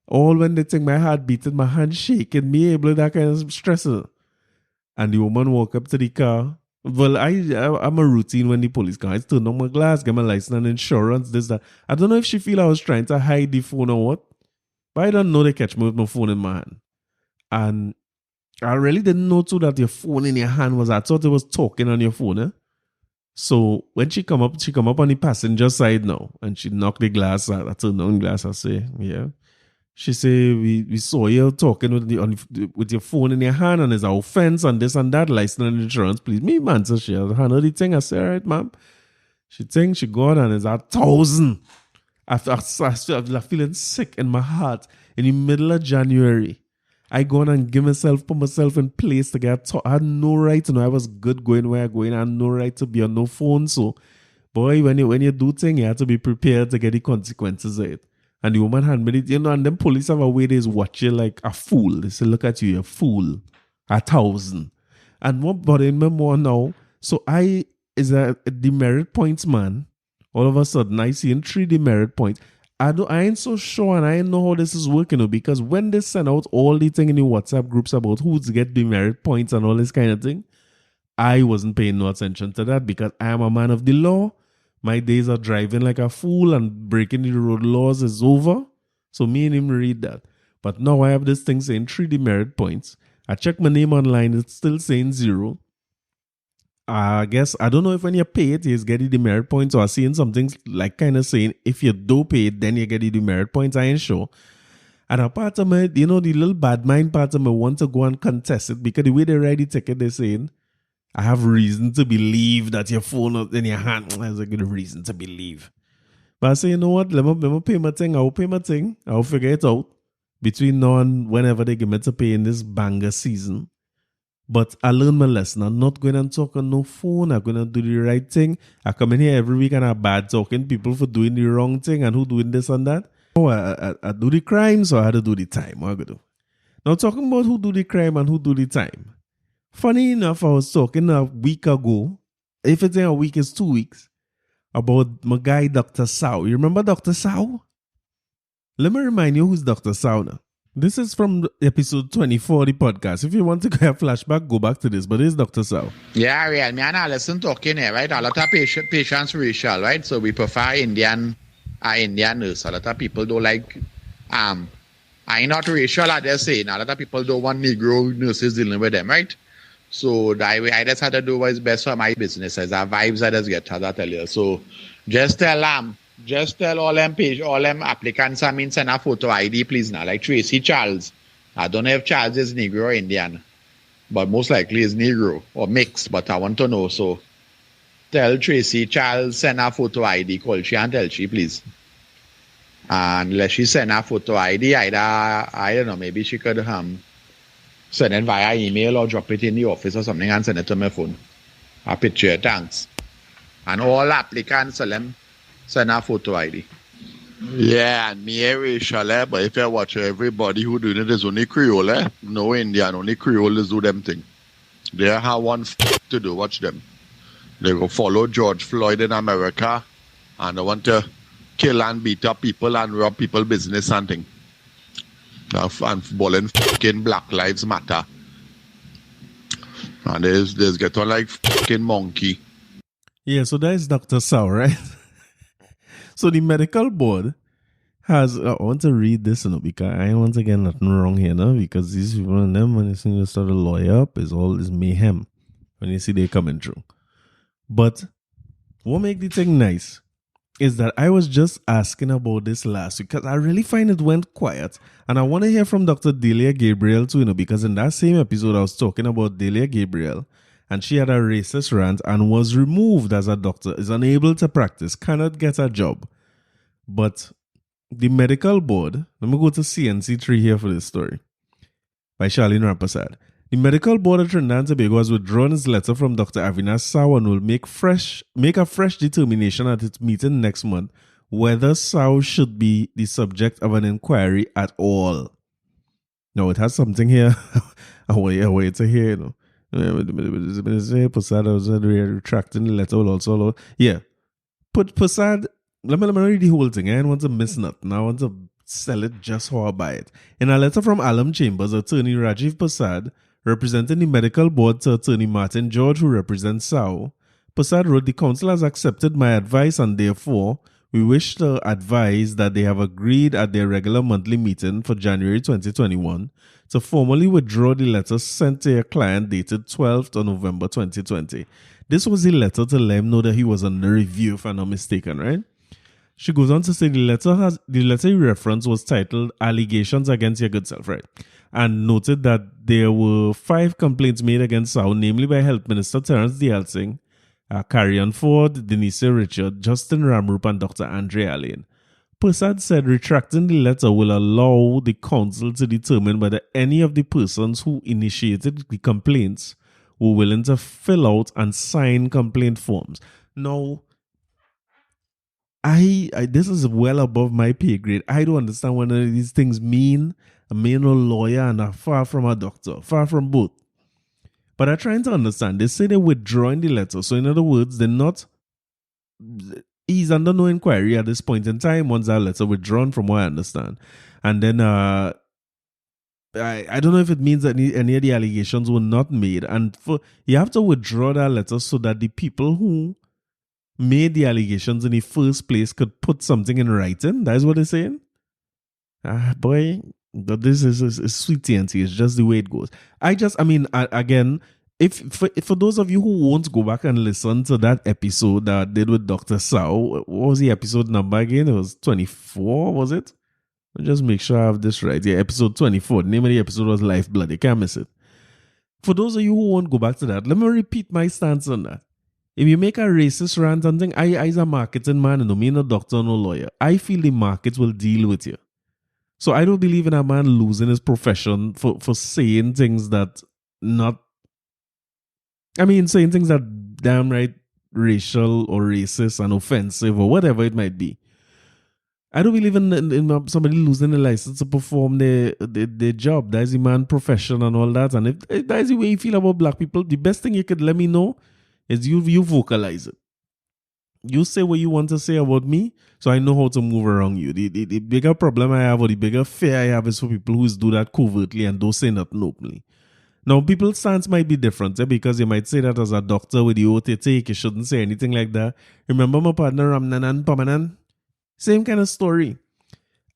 All when they think my heart beating, my hand shaking, me able that kind of stress. And the woman walk up to the car Well, I'm a routine when the police come. I turn on my glass, get my license and insurance, this, that. I don't know if she feel I was trying to hide the phone or what, but I don't know they catch me with my phone in my hand. And I really didn't know too that your phone in your hand was, I thought it was talking on your phone. Eh? So when she come up on the passenger side now, and she knocked the glass out. I turned on the glass, I say, yeah. She say, we saw you talking with your phone in your hand and there's an offense and this and that, license and insurance, please. Me, man, so she handle the thing. I say, all right, ma'am. She go on and it's 1,000. After I start feeling sick in my heart in the middle of January. I go on and put myself in place to get I had no right to know I was good going where I'm going. I had no right to be on no phone. So, boy, when you do things, you have to be prepared to get the consequences of it. And the woman had me, and then police have a way they watch you like a fool. They say, look at you, you're a fool. 1,000. And what bothering me more now, so I is a demerit points man. All of a sudden, I see in 3 demerit points. I ain't so sure and I ain't know how this is working, because when they send out all the thing in the WhatsApp groups about who's get demerit points and all this kind of thing, I wasn't paying no attention to that because I am a man of the law. My days of driving like a fool and breaking the road laws is over. So me and him read that. But now I have this thing saying 3 demerit points. I check my name online, it's still saying 0. I guess, I don't know if when you pay it, you get the demerit points, or I'm seeing something like kind of saying if you do pay it, then you get the demerit points. I ain't sure. And a part of me, the little bad mind part of me want to go and contest it because the way they write the ticket, they're saying, I have reason to believe that your phone is in your hand. That's a good reason to believe. But I say, you know what? Let me pay my thing. I'll pay my thing. I'll figure it out between now and whenever they give me to pay in this banger season. But I learned my lesson. I'm not going and talk on no phone. I'm going to do the right thing. I come in here every week and I'm bad talking people for doing the wrong thing and who doing this and that. Oh, I do the crime, so I had to do the time. What I going to do? Now, talking about who do the crime and who do the time. Funny enough, I was talking a week ago, if it's in a week, it's 2 weeks, about my guy, Dr. Sawh. You remember Dr. Sawh? Let me remind you who's Dr. Sawh now. This is from episode 24 of the podcast. If you want to get a flashback, go back to this, but it's Dr. Sawh. Yeah, real. Me and Alison talking here, right? A lot of patients racial, right? So we prefer Indian nurse. A lot of people don't like, I'm not racial, I just saying. A lot of people don't want Negro nurses dealing with them, right? So I just had to do what is best for my business. As our vibes I just get, as I tell you. So just tell all them applicants, send a photo ID, please now. Like Tracy Charles. I don't know if Charles is Negro or Indian, but most likely is Negro or mixed, but I want to know. So tell Tracy Charles, send a photo ID, call she and tell she, please. And let she send a photo ID, either, I don't know, maybe she could send it via email or drop it in the office or something and send it to my phone. A picture, thanks. And all applicants, tell them, send a photo ID. Yeah, and me racial, but if you watch everybody who doing it is only Creole, no Indian, only Creoles do them thing. They have one to do, watch them. They go follow George Floyd in America and they want to kill and beat up people and rob people business and thing. And balling fucking Black Lives Matter. And there's get on like fucking monkey. Yeah, so that is Dr. Sawh, right? So the medical board has, I want to read this, because I don't want to get nothing wrong here, because these people and them, when you see you start a lawyer up, is all this mayhem when you see they coming through. But what makes the thing nice is that I was just asking about this last week because I really find it went quiet. And I want to hear from Dr. Delia Gabriel too, because in that same episode I was talking about Delia Gabriel and she had a racist rant and was removed as a doctor, is unable to practice, cannot get a job. But the medical board, let me go to CNC3 here for this story by Charlene Rampasad. The medical board of Trinidad and Tobago has withdrawn its letter from Dr. Avinash Sawh and will make a fresh determination at its meeting next month whether Sawh should be the subject of an inquiry at all. Now, it has something here. I want you to hear, Prasad was retracting the letter also. Yeah. Put Prasad, let me read the whole thing. I don't want to miss nothing. I want to sell it just how I buy it. In a letter from Alam Chambers, attorney Rajiv Prasad Representing the medical board to Attorney Martin George, who represents Sawh, Prasad wrote, the council has accepted my advice and therefore we wish to advise that they have agreed at their regular monthly meeting for January 2021 to formally withdraw the letter sent to your client dated 12th of November 2020. This was the letter to let him know that he was under review, if I'm not mistaken, right? She goes on to say the letter he referenced was titled Allegations Against Your Good Self, right? And noted that there were 5 complaints made against Sawh, namely by Health Minister Terence Dialsing, Carrion Ford, Denise Richard, Justin Ramrup, and Dr. Andre Allen. Prasad said retracting the letter will allow the council to determine whether any of the persons who initiated the complaints were willing to fill out and sign complaint forms. Now, I this is well above my pay grade. I don't understand what these things mean. I'm no lawyer and I'm far from a doctor, far from both. But I'm trying to understand. They say they're withdrawing the letter. So in other words, he's under no inquiry at this point in time once that letter withdrawn, from what I understand. And then I don't know if it means that any of the allegations were not made. And you have to withdraw that letter so that the people who made the allegations in the first place could put something in writing. That's what they're saying. Boy, but this is sweet TNT. It's just the way it goes. Again, if for those of you who won't go back and listen to that episode that I did with Dr. Sawh, what was the episode number again? It was 24, was it? I'll just make sure I have this right. Yeah, episode 24. The name of the episode was Lifeblood. You can't miss it. For those of you who won't go back to that, let me repeat my stance on that. If you make a racist rant and thing, I as a marketing man, and me no doctor, no lawyer, I feel the market will deal with you. So I don't believe in a man losing his profession for saying things that saying things that downright racial or racist and offensive or whatever it might be. I don't believe in somebody losing the license to perform their job. That is the man profession and all that. And if that is the way you feel about black people, the best thing you could let me know is you vocalize it. You say what you want to say about me, so I know how to move around you. The bigger problem I have, or the bigger fear I have, is for people who do that covertly and don't say nothing openly. Now, people's stance might be different, because you might say that as a doctor with the OTT, you shouldn't say anything like that. Remember my partner Ramnanan Pamanan? Same kind of story.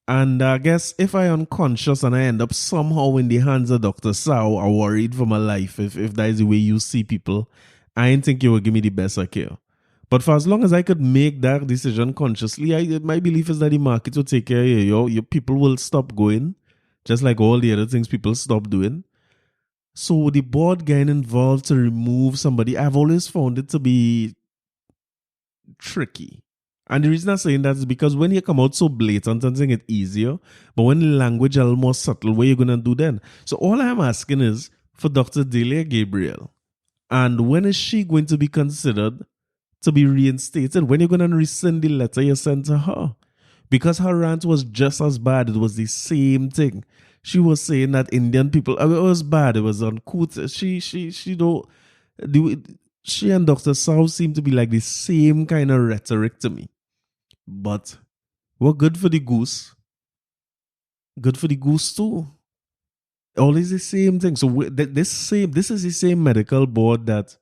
And I guess if I am unconscious and I end up somehow in the hands of Dr. Sawh, or worried for my life, if that is the way you see people, I didn't think you would give me the best of care. But for as long as I could make that decision consciously, my belief is that the market will take care of you. Your people will stop going, just like all the other things people stop doing. So the board getting involved to remove somebody, I've always found it to be tricky. And the reason I'm saying that is because when you come out so blatant and saying it easier, but when the language is a little more subtle, what are you going to do then? So all I'm asking is for Dr. Delia Gabriel, and when is she going to be considered to be reinstated? When you're going to rescind the letter you sent to her? Because her rant was just as bad. It was the same thing. She was saying that Indian people, it was bad. It was uncouth. She and Dr. Sawh seem to be like the same kind of rhetoric to me. But we're good for the goose. Good for the goose too. Always the same thing. So this is the same medical board that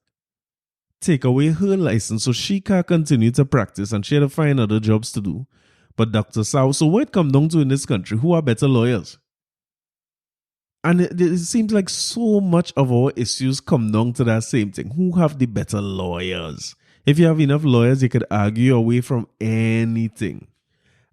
take away her license so she can't continue to practice and she had to find other jobs to do. But Dr. Sawh, so what it comes down to in this country, who are better lawyers? And it seems like so much of our issues come down to that same thing. Who have the better lawyers? If you have enough lawyers, you could argue away from anything.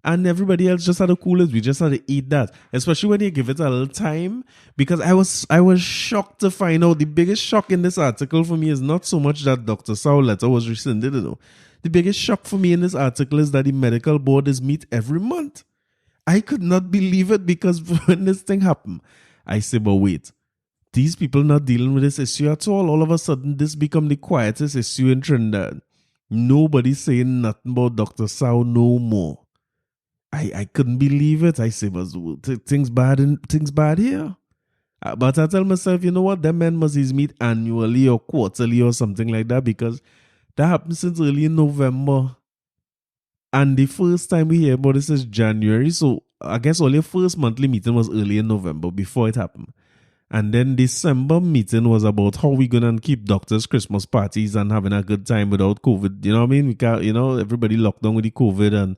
And everybody else just had to cool it. We just had to eat that. Especially when you give it a little time. Because I was shocked to find out. The biggest shock in this article for me is not so much that Dr. Sawh letter was rescinded. The biggest shock for me in this article is that the medical board is meet every month. I could not believe it, because when this thing happened, I say, but wait. These people not dealing with this issue at all. All of a sudden, this become the quietest issue in Trinidad. Nobody's saying nothing about Dr. Sawh no more. I couldn't believe it. I say, but things bad here. But I tell myself, you know what? Them men must meet annually or quarterly or something like that, because that happened since early in November. And the first time we hear about this is January. So I guess only the first monthly meeting was early in November before it happened. And then December meeting was about how we gonna keep doctors' Christmas parties and having a good time without COVID. You know what I mean? We can't, everybody locked down with the COVID, and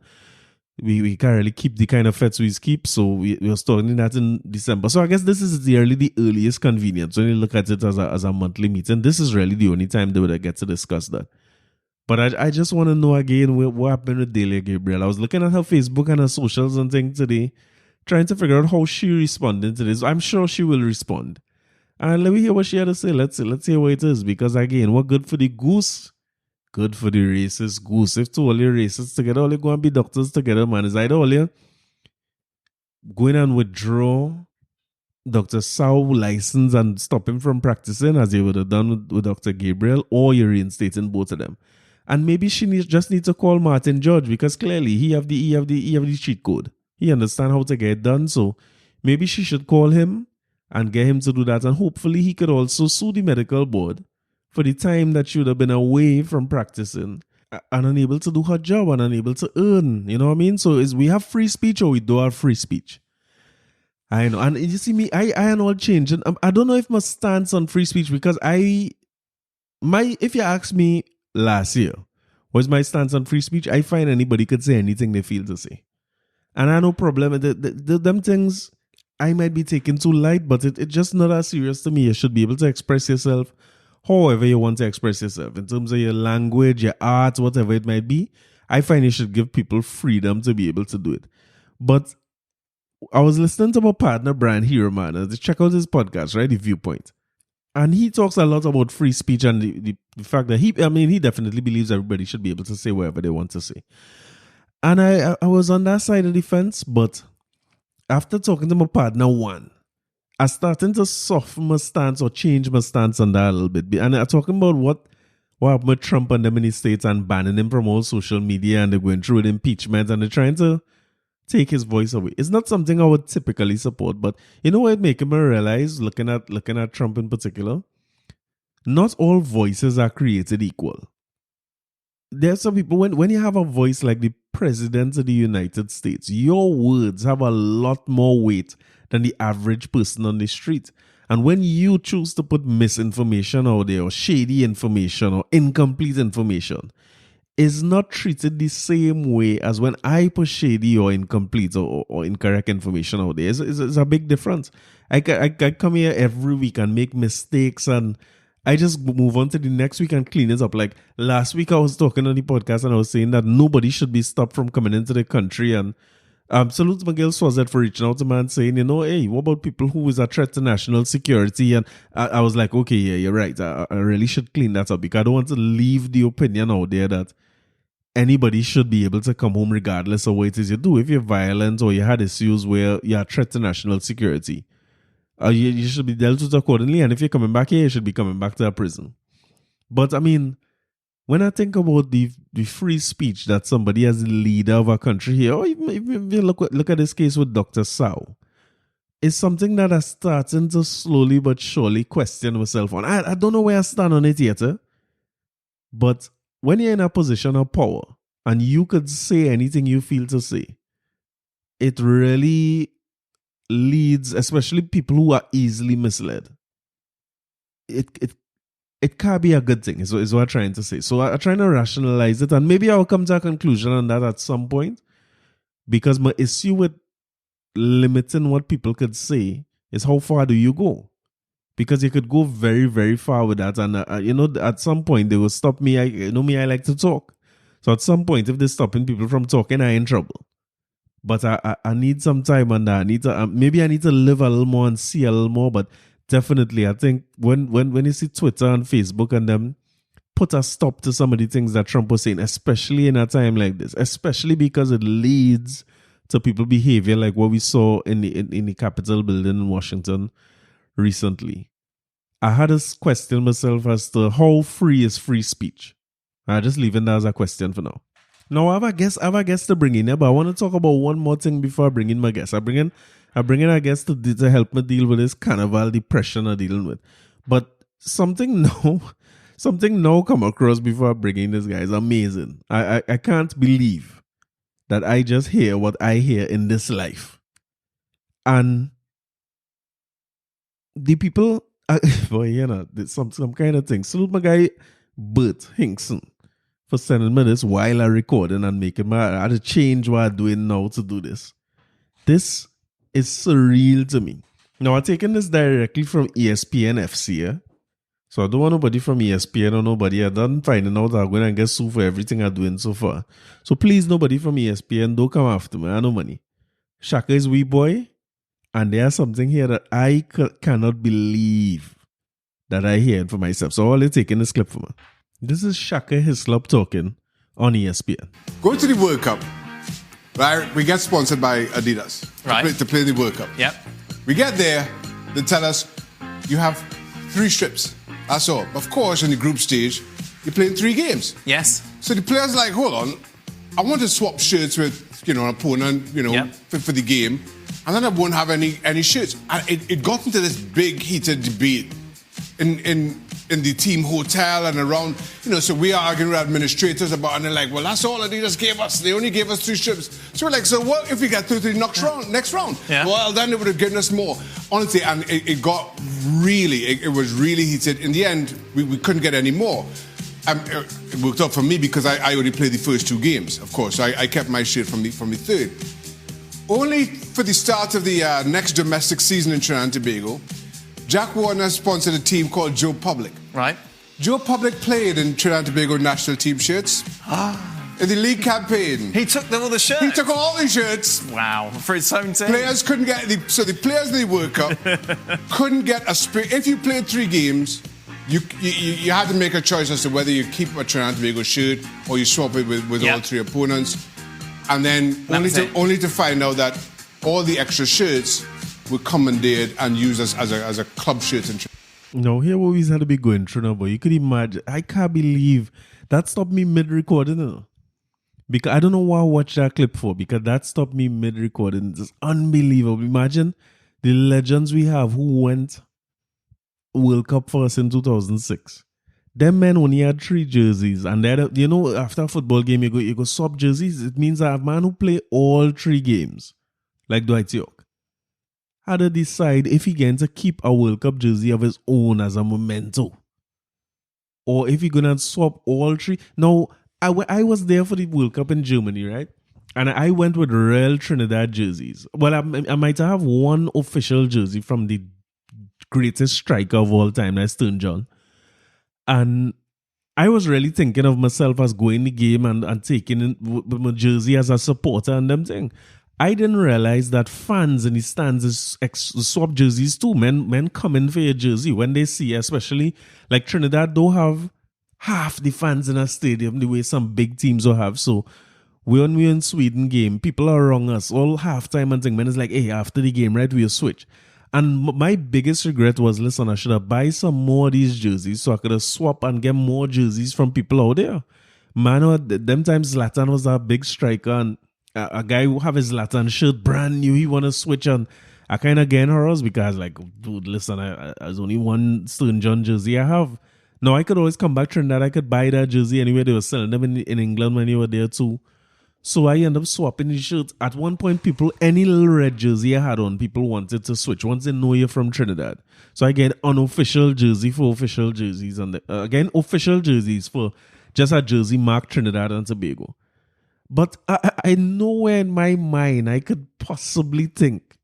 we can't really keep the kind of fets we keep. So we were starting that in December. So I guess this is the earliest convenience. When you look at it as a monthly meeting, this is really the only time they would get to discuss that. But I just want to know again what happened with Delia Gabriel. I was looking at her Facebook and her socials and things today, trying to figure out how she responded to this. I'm sure she will respond. And let me hear what she had to say. Let's hear what it is. Because again, what good for the goose? Good for the racist goose. If two all your racists together, all you go and be doctors together, man. Is either all you going and withdraw Dr. Sawh license and stop him from practicing as you would have done with Dr. Gabriel, or you're reinstating both of them. And maybe she just needs to call Martin George, because clearly he have the cheat code. He understands how to get it done. So maybe she should call him and get him to do that. And hopefully he could also sue the medical board for the time that she would have been away from practicing and unable to do her job and unable to earn. You know what I mean? So we have free speech or we don't have free speech. I know. And you see me, I am all changing. I don't know if my stance on free speech, because if you ask me last year, what's my stance on free speech? I find anybody could say anything they feel to say. And I have no problem. Them things I might be taking too light, but it's just not as serious to me. You should be able to express yourself however you want to express yourself. In terms of your language, your art, whatever it might be, I find you should give people freedom to be able to do it. But I was listening to my partner, Brian Hieroman, to check out his podcast, right? The Viewpoint. And he talks a lot about free speech and the fact that he definitely believes everybody should be able to say whatever they want to say. And I was on that side of the fence, but after talking to my partner, I started to soften my stance or change my stance on that a little bit. And I'm talking about what happened with Trump and them in the States and banning him from all social media, and they're going through with impeachment and they're trying to take his voice away. It's not something I would typically support, but you know what it made me realize, looking at Trump in particular, not all voices are created equal. There's some people, when you have a voice like the President of the United States, your words have a lot more weight than the average person on the street. And when you choose to put misinformation out there, or shady information, or incomplete information, is not treated the same way as when I put shady or incomplete or incorrect information out there. It's a big difference. I come here every week and make mistakes, and I just move on to the next week and clean it up. Like last week I was talking on the podcast and I was saying that nobody should be stopped from coming into the country, and salute to Miguel Swazet for reaching out to me and saying, hey, what about people who is a threat to national security? And I was like, okay, yeah, you're right. I really should clean that up, because I don't want to leave the opinion out there that anybody should be able to come home regardless of what it is you do. If you're violent or you had issues where you're a threat to national security, you should be dealt with accordingly. And if you're coming back here, you should be coming back to a prison. But I mean, when I think about the free speech that somebody as the leader of a country here, or even if you look at this case with Dr. Sawh, it's something that I'm starting to slowly but surely question myself on. I don't know where I stand on it yet, but when you're in a position of power and you could say anything you feel to say, it really leads, especially people who are easily misled. It can't be a good thing, is what I'm trying to say. So I'm trying to rationalize it, and maybe I'll come to a conclusion on that at some point, because my issue with limiting what people could say is how far do you go? Because you could go very, very far with that. And, at some point they will stop me. I like to talk. So at some point, if they're stopping people from talking, I'm in trouble. But I need some time on that. Maybe I need to live a little more and see a little more. But definitely, I think when you see Twitter and Facebook and them put a stop to some of the things that Trump was saying, especially in a time like this, especially because it leads to people behavior like what we saw in the Capitol building in Washington recently. I had to question myself as to how free is free speech. I just leave it as a question for now. Now I have a guest to bring in here, but I want to talk about one more thing before I bring in my guest. I bring in a guest to help me deal with this carnival depression I'm dealing with. But something now come across before I bring in this guy is amazing. I can't believe that I just hear what I hear in this life. And the people, boy, there's some kind of thing. Salute my guy, Bert Hinkson, for sending me this while I recording and making I had to change what I'm doing now to do this. This is surreal to me. Now, I'm taking this directly from ESPN FC, yeah? So I don't want nobody from ESPN or nobody. I done finding out I'm going to get sued for everything I'm doing so far. So please, nobody from ESPN, don't come after me. I know money. Shaka is wee boy. And there's something here that I cannot believe that I heard for myself. So all I'm taking this clip from me. This is Shaka Hislop talking on ESPN. Going to the World Cup, right? We get sponsored by Adidas to play the World Cup. Yep. We get there, they tell us you have 3 strips. That's all. Of course, in the group stage, you're playing 3 games. Yes. So the players are like, hold on, I want to swap shirts with, an opponent, for the game. And then I won't have any shirts. And it got into this big heated debate in the team hotel and around, so we are arguing with administrators about, and they're like, well, that's all Adidas gave us. They only gave us 3 strips. So we're like, so what if we get through to the next round? Yeah. Well, then they would have given us more. Honestly, and it got really, it was really heated. In the end, we couldn't get any more. It worked out for me because I only played the first 2 games, of course. So I kept my shirt from the third. Only for the start of the next domestic season in Trinidad and Tobago, Jack Warner sponsored a team called Joe Public. Right. Joe Public played in Trinidad and Tobago national team shirts. In the league campaign. He took all the shirts? He took all the shirts. Wow. For his own team? Players couldn't get... the players in the World Cup couldn't get a spray. If you played 3 games, you had to make a choice as to whether you keep a Trinidad and Tobago shirt or you swap it with all 3 opponents. And then only to find out that all the extra shirts were commandeered and used as a club shirt. No, here what we had to be going through now, but you could imagine. I can't believe that stopped me mid-recording. Because I don't know why I watched that clip for, because that stopped me mid-recording. It's unbelievable. Imagine the legends we have who went World Cup for us in 2006. Them men only had 3 jerseys, and after a football game, you go swap jerseys. It means that a man who play all 3 games, like Dwight York, had to decide if he gets to keep a World Cup jersey of his own as a memento, or if he gonna swap all 3. Now, I was there for the World Cup in Germany, right? And I went with real Trinidad jerseys. Well, I might have one official jersey from the greatest striker of all time, that's Stern John. And I was really thinking of myself as going the game and taking my jersey as a supporter and them thing. I didn't realize that fans in the stands swap jerseys too. Men come in for your jersey when they see, especially like Trinidad, don't have half the fans in a stadium the way some big teams will have. So when we're in Sweden game, people are around us all halftime and thing. Men is like, hey, after the game, right, we'll switch. And my biggest regret was, listen, I should have buy some more of these jerseys so I could have swap and get more jerseys from people out there. Man, them times Zlatan was a big striker, and a guy who have his Zlatan shirt brand new, he want to switch, and I kind of get horrors because, like, dude, listen, there's only one Stern John jersey I have. Now, I could always come back to Trinidad. I could buy that jersey anywhere. They were selling them in England when you were there too. So I end up swapping the shirts. At one point, any little red jersey I had on, people wanted to switch once they know you're from Trinidad. So I get unofficial jersey for official jerseys. And again, official jerseys for just a jersey marked Trinidad and Tobago. But I nowhere in my mind I could possibly think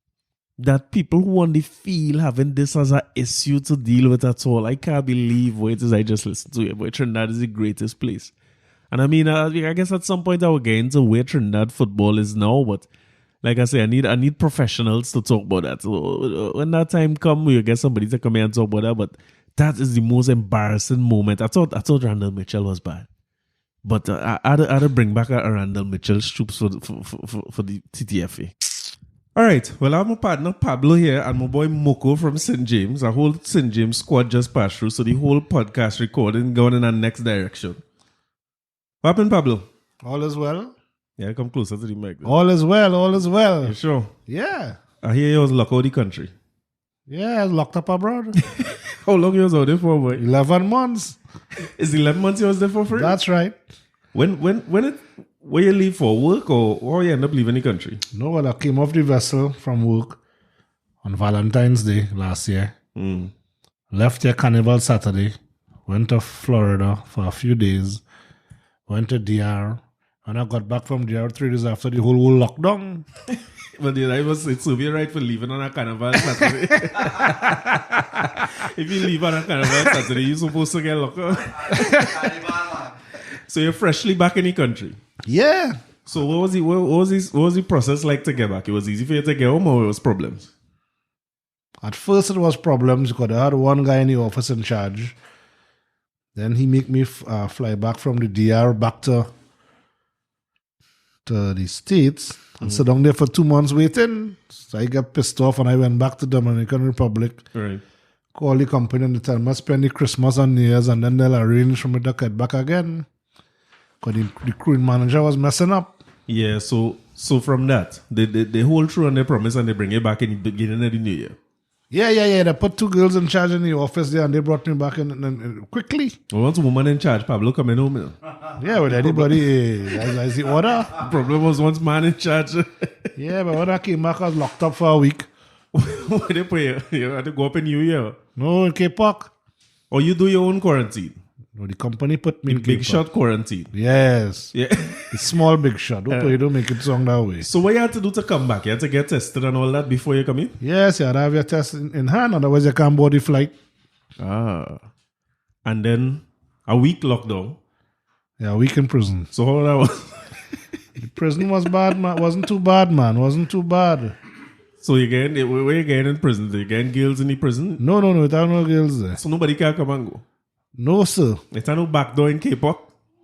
that people who want the feel having this as an issue to deal with at all. I can't believe what it is I just listened to it. But Trinidad is the greatest place. And I mean, I guess at some point I will get into where Trinidad football is now. But like I say, I need professionals to talk about that. So when that time comes, we'll get somebody to come here and talk about that. But that is the most embarrassing moment. I thought Randall Mitchell was bad. But I had to bring back a Randall Mitchell troops for the TTFA. All right. Well, I'm a partner, Pablo, here, and my boy Moko from St. James. A whole St. James squad just passed through, so the whole podcast recording going in our next direction. What happened, Pablo? All is well. Yeah, come closer to the mic. All is well. All is well. You sure? Yeah. I hear you was locked out of the country. Yeah, I was locked up abroad. How long you was out there for, boy? 11 months. Is 11 months you was there for free? That's right. When you leave for work or you end up leaving the country? No, well, I came off the vessel from work on Valentine's Day last year. Left here carnival Saturday. Went to Florida for a few days. Went to DR. And I got back from DR 3 days after the whole lockdown. But the right was it's Soviet right for leaving on a carnival Saturday. If you leave on a carnival Saturday, you're supposed to get locked up. So you're freshly back in the country. Yeah. So what was the process like to get back? It was easy for you to get home, or it was problems? At first it was problems because I had one guy in the office in charge. Then he make me fly back from the DR back to the States and sit down there for 2 months waiting. So I got pissed off and I went back to Dominican Republic. Right. Call the company and they tell me I spend the Christmas and New Year's and then they'll arrange for me to get back again. Because the crewing manager was messing up. Yeah, so from that, they hold through on their promise and they bring you back in the beginning of the new year. Yeah. They put 2 girls in charge in the office there and they brought me back in quickly. Well, once a woman in charge, Pablo coming home. You know. Yeah, with anybody, as the order. The problem was once man in charge. Yeah, but when I came back, I was locked up for a week. Where they put you? You had to go up in New Year. No, in Cape Park. Or you do your own quarantine. No, the company put me in Big Cape shot Park. quarantine. Yes. Yeah. It's small big shot. You don't make it sound that way. So what you had to do to come back? You had to get tested and all that before you come in? Yes, you had to have your test in hand, otherwise you can't board the flight. Ah. And then a week lockdown. Yeah, a week in prison. So how that was? The prison was bad, man. Wasn't too bad, man. Wasn't too bad. So where you getting in prison? You getting girls in the prison? No. There are no girls there. So nobody can come and go? No, sir. It's no back door in Cape Park?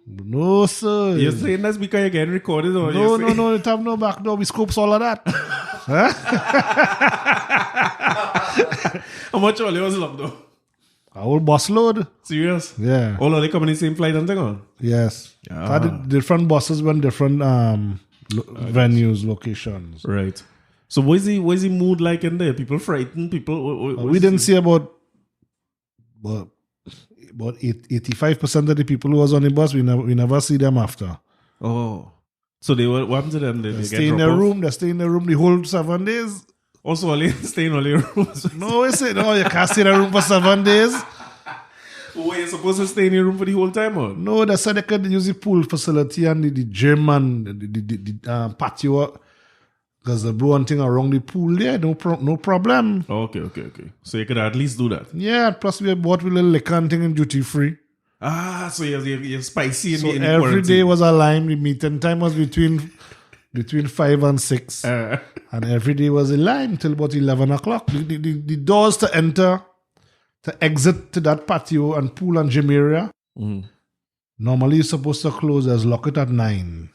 No, sir. You're saying that's because you're getting recorded? Or No. It have no back door. We scopes all of that. Huh? How much all was locked down? A whole bus load. Serious? Yeah. All of they come in the same flight and thing on? Yes. Ah. Different buses went different venues, locations. Right. So what is the mood like in there? People frightened? We didn't see about 85% of the people who was on the bus. We never see them after. Oh. So what happened to them? They stay in their room. They stay in their room the whole 7 days. Also, only stay in all your rooms. No, you can't stay in a room for 7 days. Oh, you're supposed to stay in your room for the whole time, or? No, they said they could use the pool facility and the gym and the patio. Because the one thing around the pool there, no problem. Okay. So you could at least do that. Yeah, plus we bought a little liquor and thing in duty free. Ah, so you're spicy in So the every quarantine. day was a line. The meeting time was between 5 and 6. And every day was a line till about 11 o'clock. The doors to enter, to exit to that patio and pool and gym area, normally you're supposed to close as lock it at 9.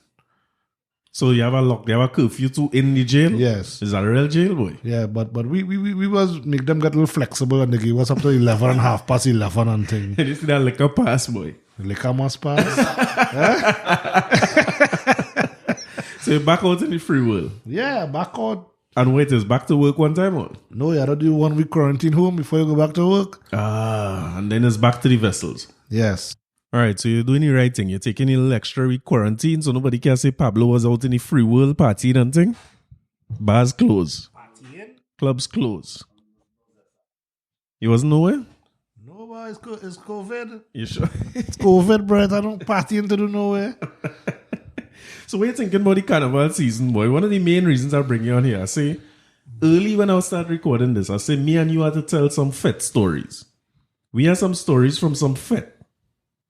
So you have a curfew too in the jail? Yes. Is that a real jail, boy? Yeah, but we was make them get a little flexible and they gave us up to 11 and 11:30 and thing. And you see that liquor pass, boy. The liquor must pass. So you're back out in the free world. Yeah, back out. And wait, is back to work one time, or? No, you have to do 1 week quarantine home before you go back to work. Ah, and then it's back to the vessels. Yes. All right, so you're doing the right thing. You're taking a little extra week quarantine so nobody can say Pablo was out in the free world partying and thing. Bars closed. Clubs closed. You wasn't nowhere? No, but it's COVID. You sure? It's COVID, bro. I don't partying to do nowhere. So what you thinking about the carnival season, boy? One of the main reasons I bring you on here, I say, early when I start recording this, I say me and you had to tell some Fete stories. We have some stories from some Fete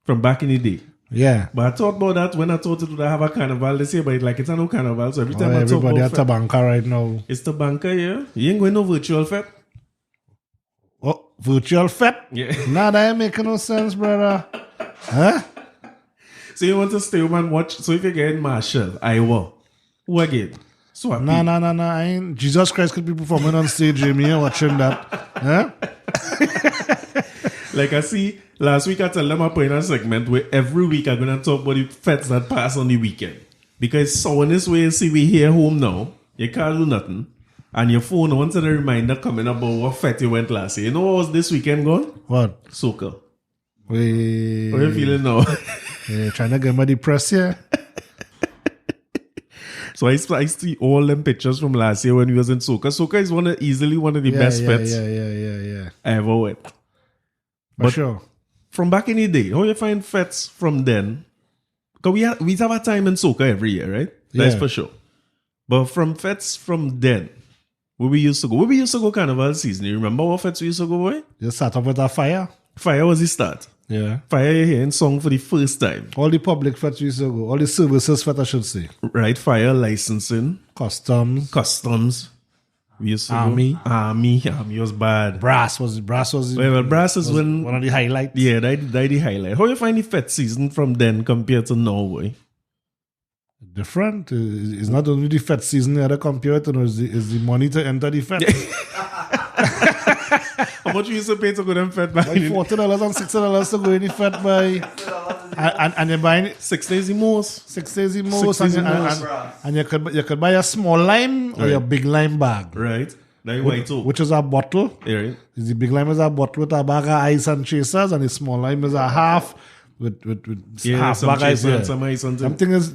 from back in the day. Yeah. But I thought about that when I thought it would have a carnival this year, but it's like it's a no carnival. So every time I talk everybody about at Tabanca right now. it's Tabanca, yeah? You ain't going no virtual Fete? Oh, virtual Fete? Yeah. Nah, that ain't making no sense, brother. Huh? So you want to stay home and watch? So if you get in Marshall, Iowa, who again? So Nah. I ain't. Jesus Christ could be performing on stage, Jamie, and watching that. Huh? Like I see, last week I tell them I put in a segment where every week I'm going to talk about the fetes that pass on the weekend. Because so in this way, see, we here home now, you can't do nothing. And your phone wants a reminder coming about what fete you went last year. You know what was this weekend gone? What? Soca. We. How you feeling now? Trying to get my depressed here. So I see all them pictures from last year when we was in Soka. Soka is easily one of the best fets Yeah. I ever went. For But sure. from back in the day, how you find fets from then? Because we have a time in Soka every year, right? That's Yeah. for sure. But from fets from then, where we used to go carnival season. You remember what fets we used to go, boy? Just start off with a fire. Fire was the start. Yeah. Fire you hearing song for the first time. All the public fets we used to go. All the services fet, I should say. Right? Fire licensing, Customs. customs. We used to Army. go. Army was bad. Brass was Well, brass is when one of the highlights. yeah, that the highlight. How you find the fet season from then compared to now, boy? Different. It's not only the fet season you have to compare it to, it's the money to enter the fet. How much you used to pay to go them fet Like back? $40 and $60 to go in the fet by. And you're buying it 6 days the most. 6 days the most. 6 days the most. And you could buy a small lime or Right. a big lime bag. Right? That white too. Which is a bottle. Yeah, right? The big lime is a bottle with a bag of ice and chasers, and the small lime is a half with Yeah, half some bag of ice. chaser and Yeah. some ice and Something is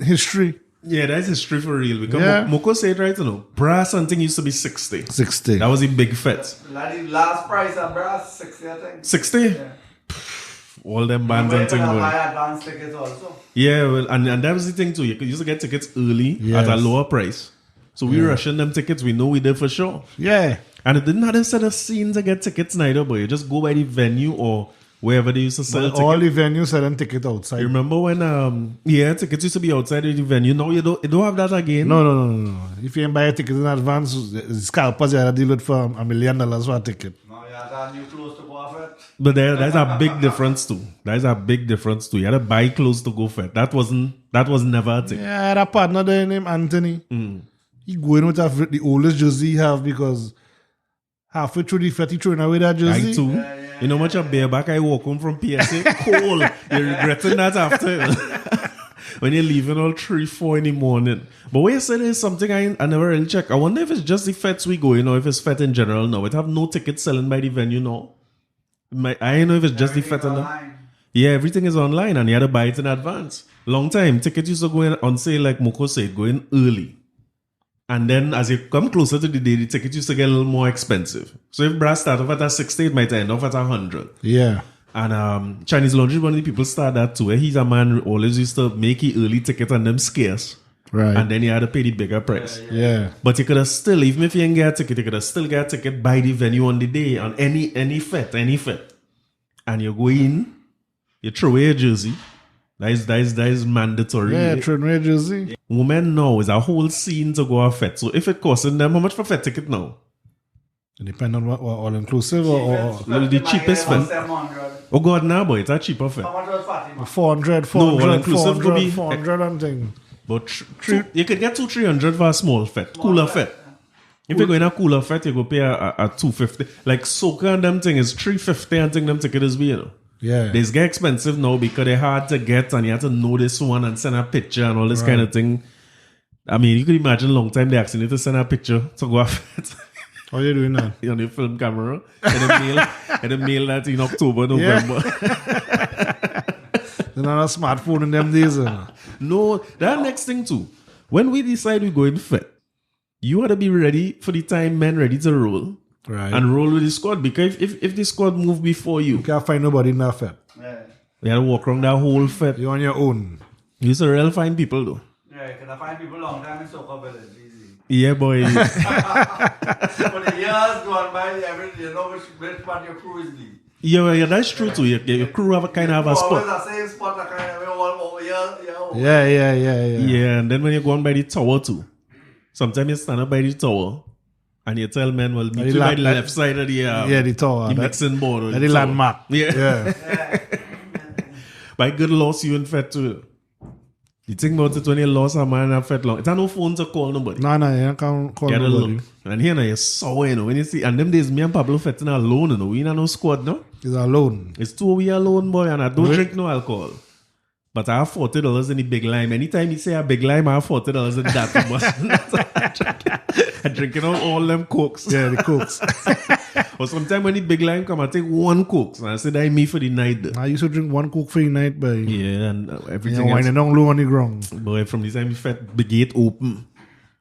history. yeah, that's history for real. Because Yeah. Moko said right, you know, brass something used to be 60. 60. That was a big fet. Like the last price of brass, 60, I think. 60? All them bands and things. Boy. high advance tickets also. Yeah, well, and that was the thing too. You could used to get tickets early Yes. at a lower price. So we rushing them tickets. We know we did for sure. Yeah. And it didn't have a set of scenes to get tickets neither, but you just go by the venue or wherever they used to sell tickets. All the venues selling ticket outside. You remember when tickets used to be outside of the venue. Now you don't have that again. No. If you ain't buy a ticket in advance, the scalpers you have to deal with for $1 million for a ticket. Now you have new clothes to go off it. But that's a big difference too. That's a big difference too. You had to buy clothes to go for it. That was never a thing. Yeah, I had a partner there named Anthony. He going with the oldest jersey he have because halfway through the fet, he throwing away that jersey. I too. You know how much a bareback I walk home from PSA? Cold. You're regretting that after. When you're leaving all 3-4 in the morning. But what you said is something I never really check. I wonder if it's just the fets we go, or if it's fet in general now. It have no tickets selling by the venue now. I don't know if it's just the fet in the... Yeah, everything is online and you had to buy it in advance. Long time. Tickets used to go in on sale, like Moko said, go in early. And then as you come closer to the day, the tickets used to get a little more expensive. So if brass start off at 60, it might end off at 100. Yeah. And Chinese Laundry, one of the people started that too. He's a man who always used to make the early ticket and them scarce. Right. And then you had to pay the bigger price. Yeah. But you could have still, even if you didn't get a ticket, you could have still get a ticket by the venue on the day, on any fet. And you go in, you throw away your jersey. That is mandatory. Yeah, throwing away jersey. Women now is a whole scene to go a fet. So if it costing them, how much for fet ticket now? It depends on what all inclusive or The cheapest fet. 700. Oh God, now boy, it's a cheaper fet. How much was Fatima? 400, all inclusive could be- 400 and thing. But you could get 200-300 for a small fet, cooler fet. If you go in a cooler fet, you go pay a 250. Like Soca and them thing is 350 and thing them ticket is be, Yeah. These get expensive now because they're hard to get and you have to know this one and send a picture and all this kind of thing. I mean, you could imagine a long time they asking you to send a picture to go off it. How you doing that? On your film camera and the mail that in October, November. There's not a smartphone in them days. No, that next thing too. When we decide we go in fit, you ought to be ready for the time men ready to roll. Right. And roll with the squad. Because if the squad move before you, You can't find nobody in that fet. Yeah. you have to walk around that whole fit. You're on your own. You used to real find people though. Yeah, can I find people long time in Soca Village? Easy. Yeah, boy. For the years gone by, you know which part your crew is lead. yeah, that's true too. Your crew have a kind of have a Always spot. the same spot, I kind of all over here. Yeah. Yeah, and then when you're going by the tower too, sometimes you stand up by the tower and you tell men, well, meet you by the left side of the the tower. the mixing board. Or The tower. landmark. Yeah. Yeah. By good loss, you in fet too. The thing about it when you lost a man in fet long, it's no phone to call nobody. No, you can't call You gotta nobody. look. And here now you saw, when you see, and them days me and Pablo fetting alone, we ain't no squad, no? He's alone. It's 2 we alone, boy, and I don't drink no alcohol. But I have $40 in the big lime. Anytime you say a big lime, I have $40 in that. I'm drinking all them cokes. Yeah, the cooks. But sometimes when the big line come, I take one Coke. And I said, I me for the night. I used to drink one Coke for the night, but Yeah, and everything wine else. down low on the ground. Boy, from the time the gate open.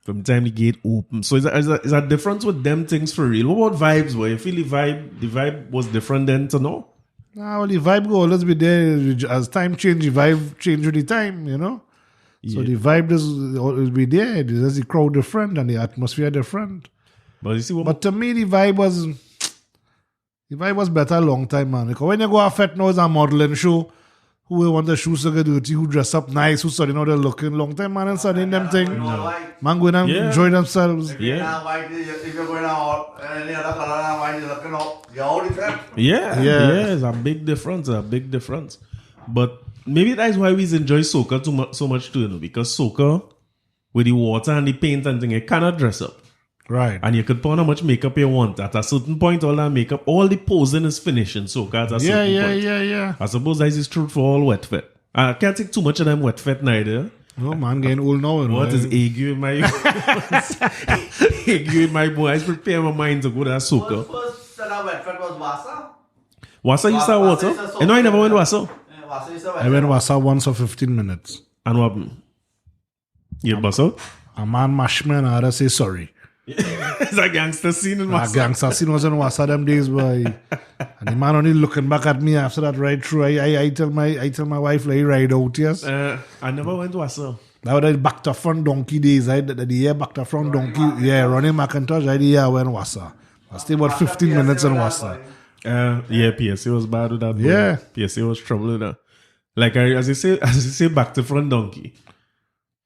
From the time the gate open. So is that difference with them things for real? What about vibes, boy? You feel the vibe was different then to now? Nah, well, the vibe will always be there. As time change, the vibe change with the time, you know? So the vibe does always be there. There's the crowd different and the atmosphere different. But you see what But to me, the vibe was better a long time, man. Because when you go to a fete now, it's a modeling show. Who will want the shoes to get dirty, who dress up nice, who study, they're looking long time, man, and studying them thing. Man, going and enjoy themselves. Yeah. If you're going out any other color and white, you're looking up. You're all different. Yeah, it's a big difference, But maybe that's why we enjoy soccer so much too, you know, because soccer, with the water and the paint and thing, you cannot dress up. Right. And you could put on how much makeup you want. At a certain point, all that makeup, all the posing is finished in soccer at a certain point. Yeah. I suppose that is true for all wet fit. I can't take too much of them wet fit neither. No, man, getting old now. You know, What is ague in my ague in my boy? I prepare my mind to go to that soccer. First set of wet foot was Wassa. Wassa used to have water? You know I never went Wassa. Wassa used to I went Wassa once for 15 minutes. And what happened? You bust out? A man mashed me and I had to say sorry. It's a gangster scene in A Wassa. gangster scene was in Wassa them days, boy. And the man only looking back at me after that ride through. I tell my wife, like, ride out, yes. I never went to Wassa. That was the back to front donkey days. The year back to front donkey. Yeah, Ronnie McIntosh, I the year I went Wassa. I stayed about 15 minutes in Wassa. Yeah, PSA was bad with that. Boy. Yeah. PSA was trouble with that. Like, as you say, back to front donkey.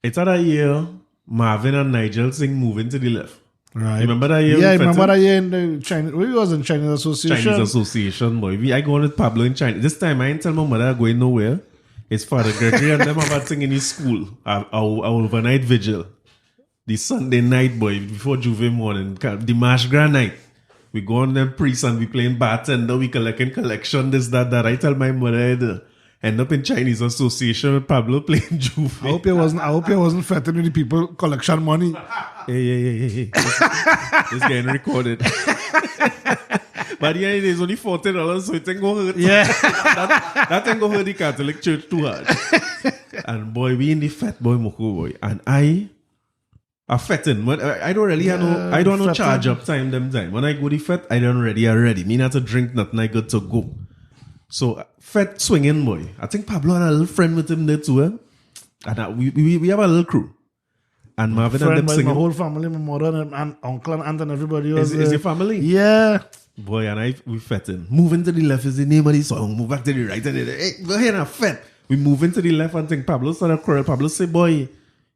It's at a year, Marvin and Nigel sing moving to the left. Right. Remember that year? Yeah, I remember that year in the Chinese. We was in Chinese Association. Chinese Association, boy. I go on with Pablo in China. This time, I ain't tell my mother I'm going nowhere. It's Father Gregory and them about singing in his school. Our overnight vigil. The Sunday night, boy, before Juve morning. The March Grand night. We go on them priests and we playing bartender. We collecting collection, this, that. I tell my mother, end up in Chinese Association with Pablo playing Juve. I hope you wasn't fetting with the people collection money. Hey. It's getting recorded. But yeah, it is only $40, so it ain't gonna hurt. Yeah. that ain't gonna hurt the Catholic Church too hard. And boy, we in the fat boy Moko boy. And I fetting. I don't really I don't know charge up time them time. When I go to fete, I don't ready. Me not to drink nothing, I good to go. So fete swinging boy. I think Pablo had a little friend with him there too. And we have a little crew. And Marvin and them singing. My whole family, my mother and uncle and aunt and everybody was Is your family? Yeah. Boy, and we fetting. Moving to the left is the name of the song. Move back to the right. Hey, go ahead and fet. We moving to the left and think Pablo started crying. Pablo say, boy,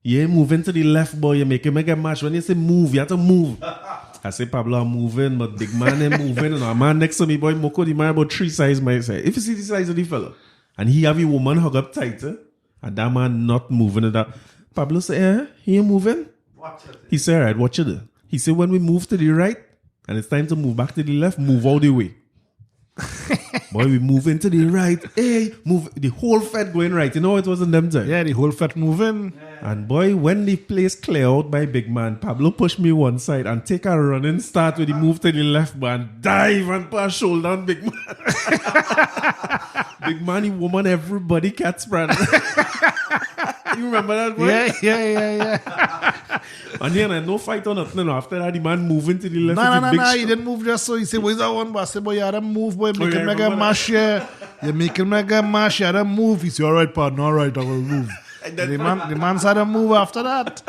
yeah, moving to the left, boy. You make him make a match. When you say move, you have to move. I say, Pablo, I'm moving, but big man ain't moving. And a man next to me, boy, Moko, the man about 3 size my size. If you see the size of the fella, and he have a woman hug up tighter, and that man not moving. And that Pablo say, he ain't moving. He said, all right, watch it. He said, when we move to the right, and it's time to move back to the left, move all the way. Boy, we move into the right. Hey, move the whole fete going right. You know it wasn't them time. Yeah, the whole fete moving. Yeah. And boy, when the place clear out by big man, Pablo pushed me one side and take a running start with the move to the left man, dive and put a shoulder on big man. Big man, the woman, everybody cat sprang. You remember that, boy? Yeah. And then I no fight or nothing. After that, the man moving to the left. No. He didn't move just so. He said, where's that one? But I said, boy, you had to move, boy. Make him make a mash here. You make him make a mash. You had to move. He said, all right, partner, all right, I will move. The man had to move after that.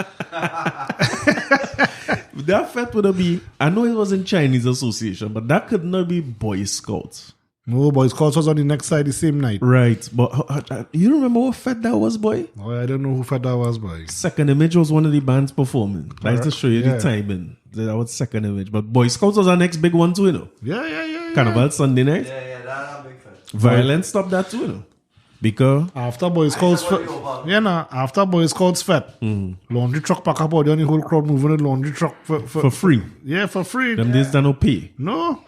That fete would be, I know it was in Chinese Association, but that could not be Boy Scouts. No, Boy Scouts was on the next side the same night. Right, but you remember what fete that was, boy? Oh, I don't know who fete that was, boy. Second Image was one of the bands performing. That's to show you the timing. That was Second Image. But Boy Scouts was our next big one too, you know. Yeah. Carnival Sunday night. Yeah, that's a big fete. Violence stopped that too, you know. Because after Boy Scouts fete, after Boy Scouts fete, laundry truck pack up out there and the whole crowd moving the laundry truck for free. Yeah, for free. Them days they no pay. No.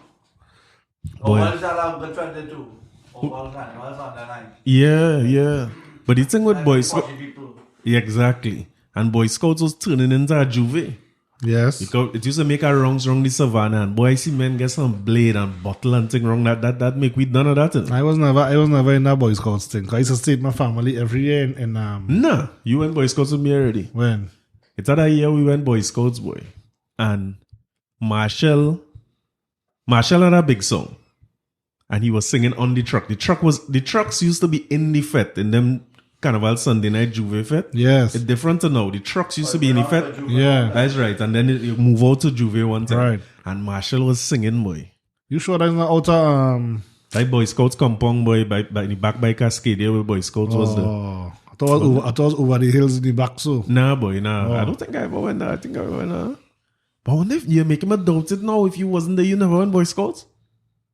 What is that a good fete too? All Sunday night. Yeah. But the thing with Boy Scouts, people. exactly. And Boy Scouts was turning into a Juve. Yes. Because it used to make our wrongs wrong the savannah, and boy, I see men get some blade and bottle and thing wrong. That make we none of that. I was never in that Boy Scouts thing. I used to stay with my family every year in Nah, you went Boy Scouts with me already. when? It's that year we went Boy Scouts, boy. And Marshall had a big song. And he was singing on the truck. The trucks used to be in the Fete, in them Carnival Sunday night Juve Fete. Yes. It's different to now. The trucks used to be in the Fete. Yeah. That's right. And then it move out to Juve one time. Right. And Marshall was singing, boy. You sure that's not outer Like Boy Scouts compound, boy, by the back by Cascade where Boy Scouts was there. I thought it was over the hills in the back, so. Nah, boy, nah. Oh. I don't think I ever went there. I think I went there. But I wonder if you're making me doubt it now. If you wasn't there, you never went Boy Scouts?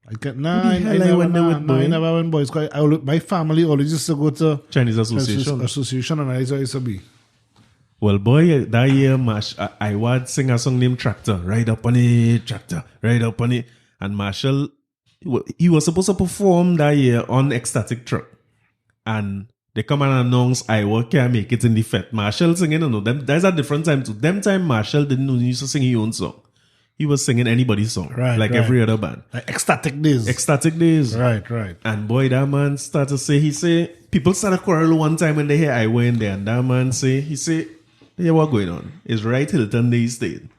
I never went Boy Scouts. My family always used to go to Chinese Association. Association, and I used to be. Well, boy, that year, I would sing a song named Tractor. Ride up on it, Tractor. Ride up on it. And Marshall, he was supposed to perform that year on Ecstatic Truck. And they come and announce, can't make it in the Fete. Marshall singing, there's a different time too. Them time, Marshall didn't used to sing his own song. He was singing anybody's song, Right. every other band. Like Ecstatic Days. Ecstatic Days. Right. And boy, that man started to say, people started quarrel one time when they hear I went there. And that man he say, yeah, what going on? It's right Hilton they stayed.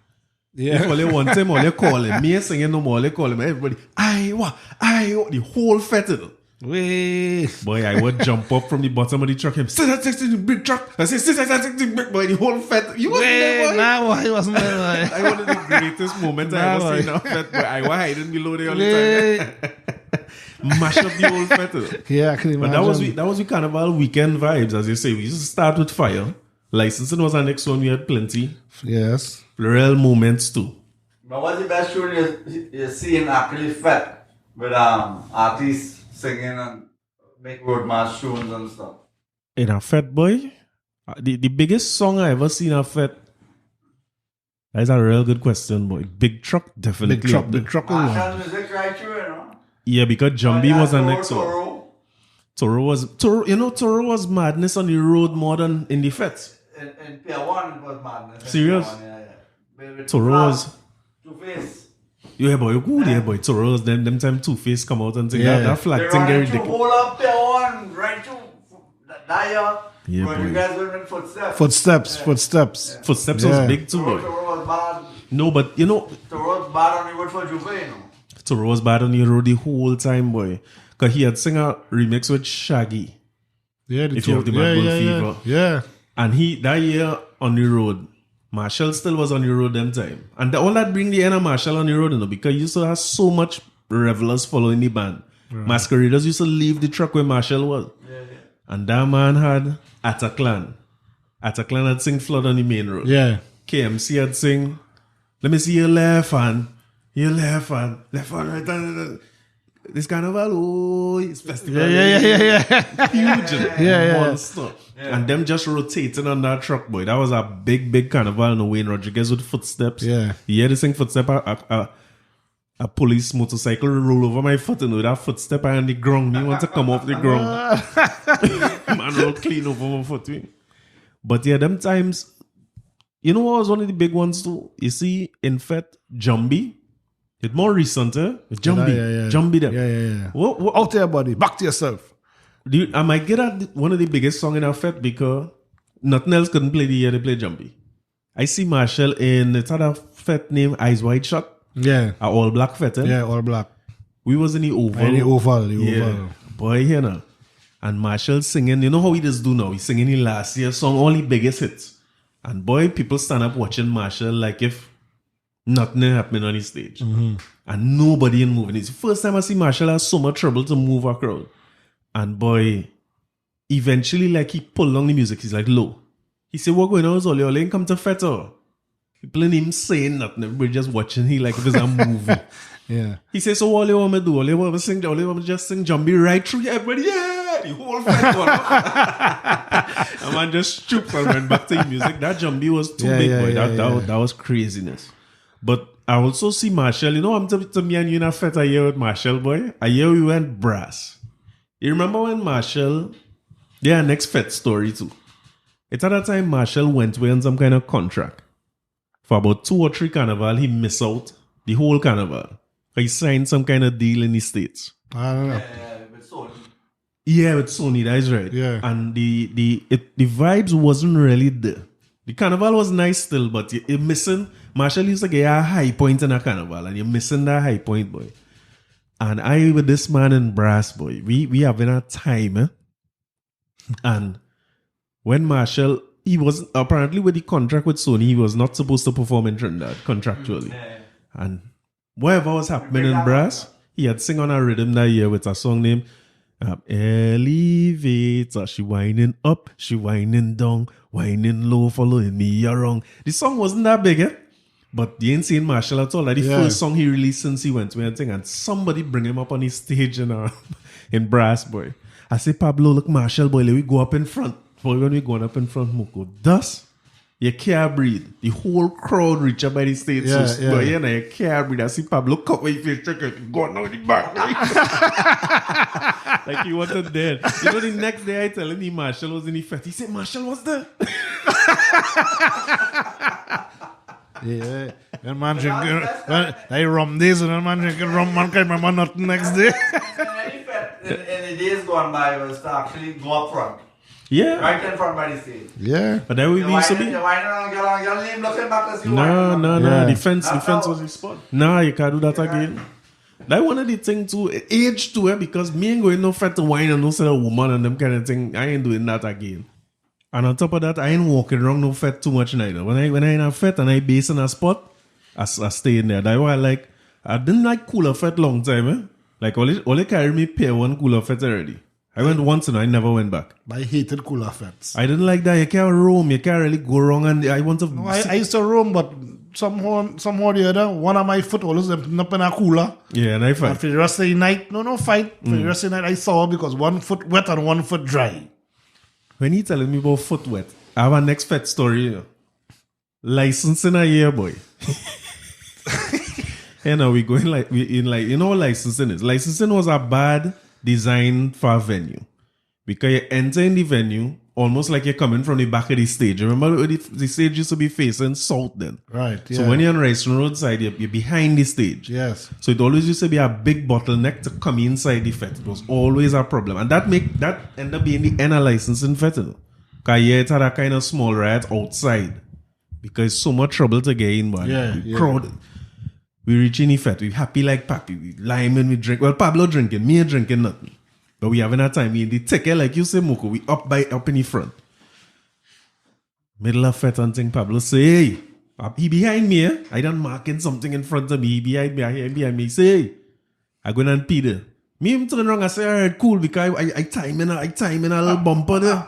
Yeah. If all you want him, all you call him. Me singing no more, all you call him. Everybody, the whole Fete. Wait. Boy, I would jump up from the bottom of the truck. Him, sit that big truck. I say, sit that big boy. The whole Fete. You wasn't there, boy? Nah, I wasn't there. I one of the greatest moments I ever seen of Fete. Boy, I was hiding below there all the time. Mash up the whole Fete. Yeah, I can imagine. But that was the carnival weekend vibes, as you say. We used to start with fire. Licensing was our next one. We had plenty. Yes. Real moments too. But what's the best tune you see in actually Fete with artists singing and make road march tunes and stuff? In a Fete, boy, the biggest song I ever seen in a Fete. That's a real good question, boy. Big Truck, definitely. Big truck. Marshall music right through, you know? Yeah, because Jumbie was the next one. Toro. Toro was madness on the road more than in the Fete. In Pier 1 it was madness. Serious? Yeah. Toro was... Two-Face. Yeah, boy, you good, yeah, boy. Toro was them time Two-Face come out and think Yeah. that flag They thing run very into ridiculous. whole up Pier 1, right to that year. Yeah, when boy. you guys went in Footsteps. Footsteps. Footsteps Yeah. was big too, boy. Toro was bad. No, but Toro was bad on the road for Juve, you know? Toro was bad on the road the whole time, boy. Because he had sing a remix with Shaggy. Yeah, If you have the Mad Bull Fever. Yeah. And that year on the road, Marshall still was on the road them time. And all that bring the end of Marshall on the road, because you used to have so much revelers following the band. Right. Masqueraders used to leave the truck where Marshall was. Yeah. And that man had Ataclan. Ataclan had sing Flood on the main road. Yeah. KMC had sing, let me see your left hand, left hand, right hand. This carnival, oh, it's festival. Yeah. Huge. Yeah. Monster. Yeah. And them just rotating on that truck, boy. That was a big carnival in Wayne Rodriguez with Footsteps. Yeah. You hear this thing, Footstep, a police motorcycle roll over my foot, and with that footstep I on the ground. Me want to come off the ground. Man roll clean over my foot. But yeah, them times, you know what was one of the big ones too? You see, in Fete, Jumbie. It's more recent, eh? Jumbie. Yeah. Jumbie them. Yeah. What, Out there, buddy. Back to yourself. I might get at one of the biggest songs in our Fete because nothing else couldn't play the year they played Jumbie. I see Marshall in it's a Fete named Eyes Wide Shut. Yeah. A all black Fete. Yeah, all black. We was in the oval. The oval. Boy, here now. And Marshall singing, you know how he just do now? He's singing the last year's song, all the biggest hits. And boy, people stand up watching Marshall like if nothing happening on the stage. Mm-hmm. And nobody in moving. It's the first time I see Marshall have so much trouble to move a crowd. And boy, eventually like he pulled along the music. He's like, low. He said, what going on? Is all you ain't come to Fete? People ain't even saying nothing. Everybody just watching. He like if it's a movie. Yeah. He said, so all you want me to do? All you want me to sing? All you want me to just sing Jumbie right through? Everybody, yeah! The whole Fete one. And man just stooped and went back to the music. That Jumbie was too big, boy. That was craziness. But I also see Marshall. You know, I'm to me and you in a Fete a year with Marshall, boy. A year we went brass. You remember when Marshall... Yeah, next Fete story too. It's at that time Marshall went away on some kind of contract for about 2 or 3 carnival, he missed out the whole carnival. He signed some kind of deal in the States. I don't know. With Sawh. Yeah, with Sony, that is right. Yeah. And the vibes wasn't really there. The carnival was nice still, but you're missing. Marshall used to get a high point in a carnival, and you're missing that high point, boy. And I with this man in brass, boy, we having a time, eh? And when Marshall, he was apparently with the contract with Sony, he was not supposed to perform in Trinidad contractually. And whatever was happening in brass, he had sing on a rhythm that year with a song named Elevator. She whining up, she whining down, whining low, following me around. The song wasn't that big, eh? But you ain't seen Marshall at all. Like the first song he released since he went to anything, and somebody bring him up on his stage in brass, boy. I say, Pablo, look, Marshall, boy, let we go up in front. For when we going up in front, Moko, thus, you can't breathe. The whole crowd reach up by the stage. But you can't breathe. I see Pablo cut my face, check it, going down the back. Like he wasn't dead. You know, the next day I telling him Marshall was in the fete. He said, Marshall was there. Yeah, that man drinking. I rum days and that man drinking rum. Man can't remember nothing next day. In the days gone by was to actually go up front. Yeah. Right in front by the stage. Yeah. But that we used to be. You're whining on, you're looking back as you No. Yeah. Defense was the spot. Nah, you can't do that again. That one of the things too, age too, because me ain't going no fat to wine and no set a woman and them kind of thing. I ain't doing that again. And on top of that, I ain't walking around no fete too much neither. When I in a fete and I base in a spot, I stay in there. That's why I didn't like cooler fete long time, eh? Like only carry me pair one cooler fete already. I went once and I never went back. I hated cooler fetes. I didn't like that. You can't roam. You can't really go wrong. And I want to... No, I used to roam, but somehow or the other, one of my foot always ended up in a cooler. Yeah, and I fight. And for the rest of the night, no fight. For the rest of the night, I saw because one foot wet and one foot dry. When he telling me about foot wet, I have a next fete story. You know. Licensing a year, boy. You know, we going you know what licensing is? Licensing was a bad design for a venue. Because you enter in the venue almost like you're coming from the back of the stage. Remember the stage used to be facing south then. Right, yeah. So when you're on Restaurant Roadside, you're behind the stage. Yes. So it always used to be a big bottleneck to come inside the fete. It was always a problem. And that end up being the end of licensing fete. Because yeah, it had a kind of small riot outside. Because so much trouble to get in, but crowd. We reach in the fete. We happy like pappy. We liming, we drink. Well, Pablo drinking. Me ain't drinking nothing. But we having a time. We in the ticket, like you say, Moko. We up in the front. Middle of fete and thing, Pablo say, hey, he behind me, eh? I done marking something in front of me. He behind me. He say, hey, I go and Peter. Me him turn around and say, all right, cool, because I time in a little bumper there.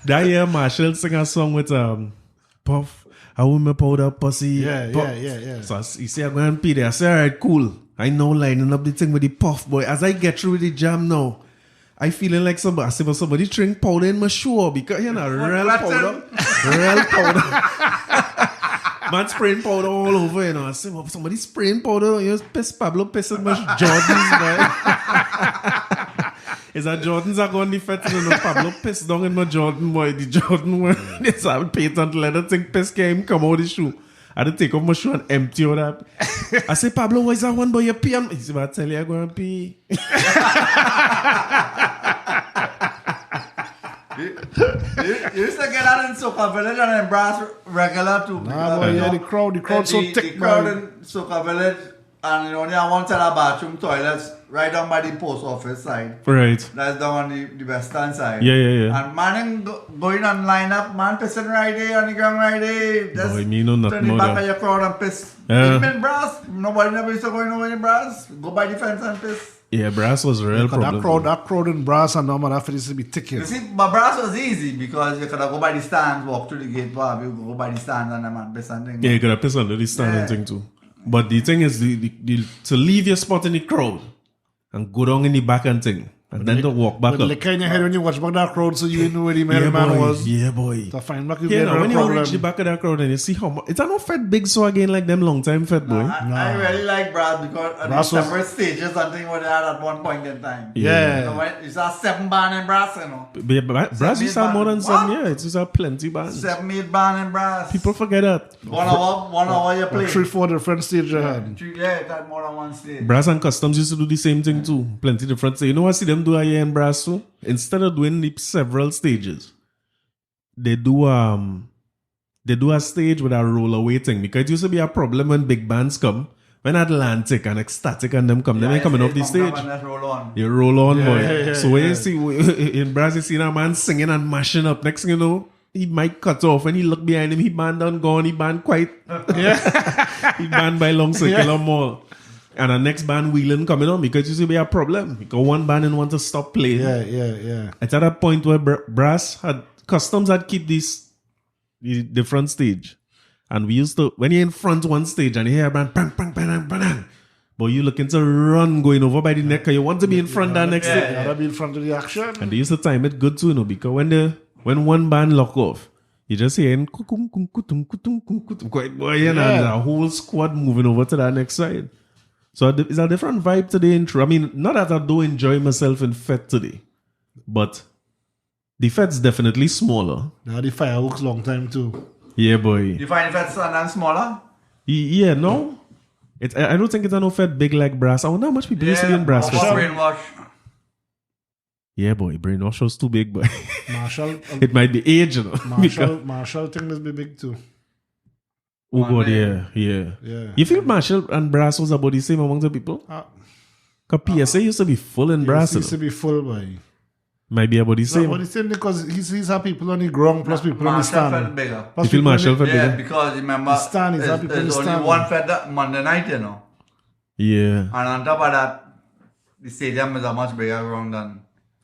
That year, Marshall sing a song with Puff. I want my powder pussy. Yeah. So he say, I go and Peter. I say, all right, cool. I know lining up the thing with the Puff, boy. As I get through the jam now, I feeling like somebody drink powder in my shoe because you know, real powder. Man spraying powder all over, you know. I say, well, somebody spraying powder, you know, piss Pablo pissing my Jordans, boy. Is that Jordans are going to fete, you know, Pablo piss down in my Jordan, boy. The Jordan one, it's a patent leather thing, piss came, come out the shoe. I had to take off my shoe and empty all that. I say, Pablo, why is that one boy you pee on? He said, I tell you, I'm going to pee. You used to get that in Sawh Village and in Brass regular too. Nah, boy, yeah, the crowd so thick, the crowd man. in Sawh Village, and you only have one set of bathroom toilets right down by the post office side. Right. That's down on the western side. Yeah. And man going on line up, man pissing right there on the ground right there. Just Boy, me know nothing turn the about back that. of your crowd and piss. Yeah. Even in Brass, nobody never used to go nowhere in Brass. Go by the fence and piss. Yeah, brass was a real problem. That crowd in brass and normal that used to be thick. You see, but Brass was easy because you could go by the stands, walk through the gate, you go by the stands and the man piss and thing. Yeah, you could have pissed under the stand and thing too. But the thing is, to leave your spot in the crowd and go down in the back and thing, And then to walk back With up. liquor in your head when you watch back that crowd, so you know where the Yeah, man boy. was. Yeah, boy. To find back you Yeah, get now, no when you problem. reach the back of that crowd and you see how much... It's not fat big so again like them long time fat, boy. I really like Brass because Brass Brass was- separate stages and things what they had at one point in time. Yeah. So when you saw 7 band in Brass, you know. Brass used to have more than What? some, yeah. It's just have plenty bands. 7, 8 band in Brass. People forget that. 1 hour you play. 3-4 different stages you had. Yeah, it had more than one stage. Brass and Customs used to do the same thing too. Plenty different. You know what I see them do here in Brass too? Instead of doing the several stages, they do a stage with a rollaway thing, because it used to be a problem when big bands come. When Atlantic and Ecstatic and them come, then they coming off the stage. Roll on. You roll on, boy. yeah, So when you see in Brass, you see a man singing and mashing up. Next thing you know, he might cut off. When he look behind him, he band done gone. He band quite. He band by long circular mall. And the next band wheeling coming on, because it used to be a problem. Because one band didn't want to stop playing. Yeah. It's at a point where Customs had keep the different stage. And we used to, when you're in front one stage and you hear a band, bang, bang, bang, bang, bang, but you looking to run going over by the neck, because you want to be in front that next stage. You gotta be in front of the action. And they used to time it good too, because when one band lock off, you just hearing kutum, kum, kutum, kutum, kum, kutum, quite boy, and there's a whole squad moving over to that next side. So it's a different vibe today. I mean, not that I don't enjoy myself in Fete today, but the Fete's definitely smaller. They had the fireworks long time too. Yeah, boy. You find Fete and smaller? Yeah, no. I don't think it's a no Fete big like Brass. I wonder how much people used to be in Brass. What brainwash? Yeah, boy. Brainwash was too big, boy. Marshall, It might be age, you know. Marshall think this be big too. Oh, God, yeah. Yeah. You feel Marshall and Brass was about the same among the people? Because PSA used to be full in Brass. He used to be full by. Might be about the same. But the same because he's have people on the ground plus people on the Marshall felt stand. bigger. Plus You feel people on Marshall the- felt Yeah, bigger? because remember, The stand is happy there's to only stand. one Fete that Monday night, you know. Yeah. And on top of that, the stadium is a much bigger ground than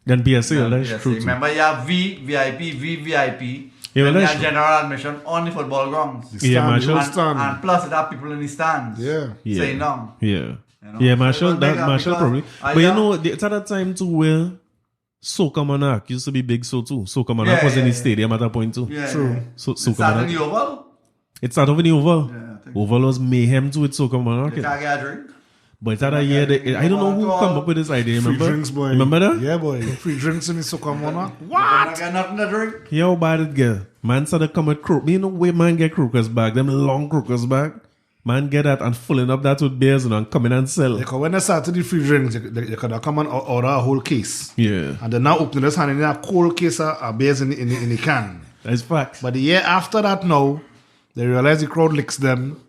Then PSA, that's PSA. true too. Remember, you have VIP, Yeah, and well, you that's have general admission on the football grounds. The stand, Yeah, the Marshall. whole stand. And plus, it have people in the stands. Yeah. Yeah. Saying no. Yeah. You know? Yeah, So Marshall, it was that bigger Marshall because probably. I But you have- know, it's at that time too where Soca Monarch used to be big so too. Soca Monarch Yeah, was in yeah, the yeah. stadium at that point too. Yeah, True. yeah. So It Soca started in Monarch. the Oval. It started off in the Oval. Yeah, I think. Oval was mayhem too with Soca Monarch. You can't get a drink. But it's at a year that, I don't know who come up with this idea, Free remember? drinks, boy. Remember that? Yeah, boy. Free drinks in the Soca Monarch. You can't get nothing to drink. Yeah, how bad it get? Man started come with crook. You know where man get crookers back? Them long crookers back. Man get that and filling up that with beers and come in and sell. Because when they started the free drinks, you could have come and order a whole case. Yeah, And then now opening this hand in a cold case of beers in the can. that's facts. But the year after that now, they realize the crowd licks them.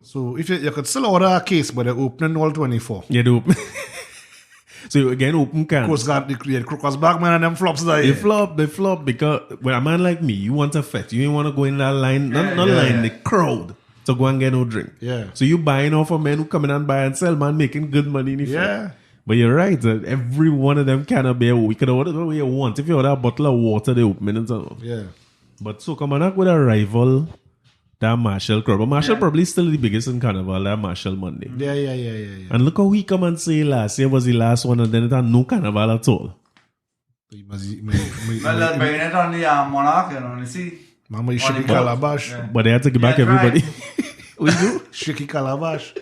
So if you could still order a case, but they're opening all 24. Yeah, they open. So you again open Of course, cans. got the Crookers back, man, and them flops there. They flop because when a man like me, you want a Fete. You ain't want to go in that line, not line, the crowd to go and get no drink. Yeah. So you buying off of men who come in and buy and sell, man, making good money in the Fete. Yeah. But you're right. Every one of them cannot bear. We could order what you want. If you order a bottle of water, they open it and so. Yeah. But so come on with a rival, that Marshall crowd. But Marshall probably still the biggest in Carnival, that Marshall Monday. Yeah. And look how he come and say last year was the last one and then it had no Carnival at all. Well, they're bringing it on the Monarch, you know, you see. Mama, you On shaky the boat. calabash. Yeah. But they had to give back Yeah, right. everybody. We do? Shaky calabash. You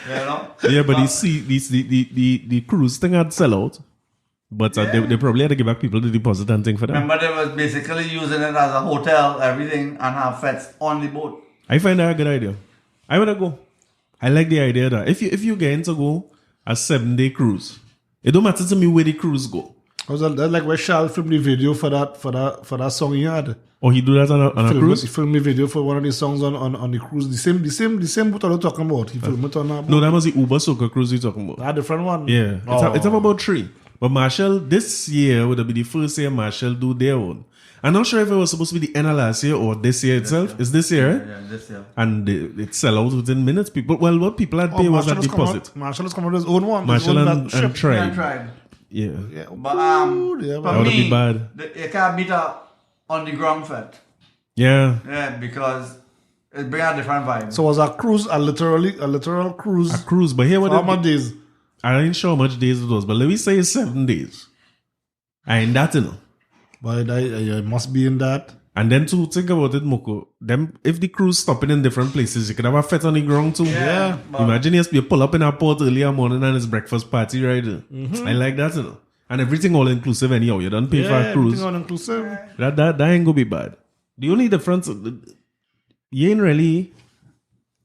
know? Yeah, but you see, the cruise thing had sell out. But they probably had to give back people the deposit and thing for that. Remember, they was basically using it as a hotel, everything, and have fetes on the boat. I find that a good idea. I want to go. I like the idea that if you get to go a 7-day cruise, it don't matter to me where the cruise go. That's like where Charles filmed the video for that song he had. Or he do that on a He cruise? filmed the video for one of the songs on the cruise. The same boat I'm talking about. He filmed it on that boat. No, that was the Uber Soca cruise you're talking about. A different one. Yeah, Oh. it's about 3. But Marshall, this year would be the first year Marshall do their own. I'm not sure if it was supposed to be the end of last year or this year itself. It's this year, right? Yeah, this year. And it sell out within minutes. What people had paid was a deposit. Marshall has come out with his own one. Marshall his own and ship. Tribe. Tried. Yeah. Yeah. But Yeah, for That would me, be bad. you can't beat up on the ground fet. Yeah. Yeah, because it brings a different vibe. So was a cruise a literal cruise? A cruise. But here what How it many days? I ain't sure how much days it was, but let me say it's 7 days. I ain't that, you know. But it must be in that. And then to think about it, Moko, them if the cruise stopping in different places, you could have a fete on the ground too. Yeah. Imagine you pull up in a port early morning and it's breakfast party right there. I like that, you know. And everything all inclusive anyhow. You don't pay for a cruise. Everything all inclusive. That ain't gonna be bad. The only difference, you ain't really.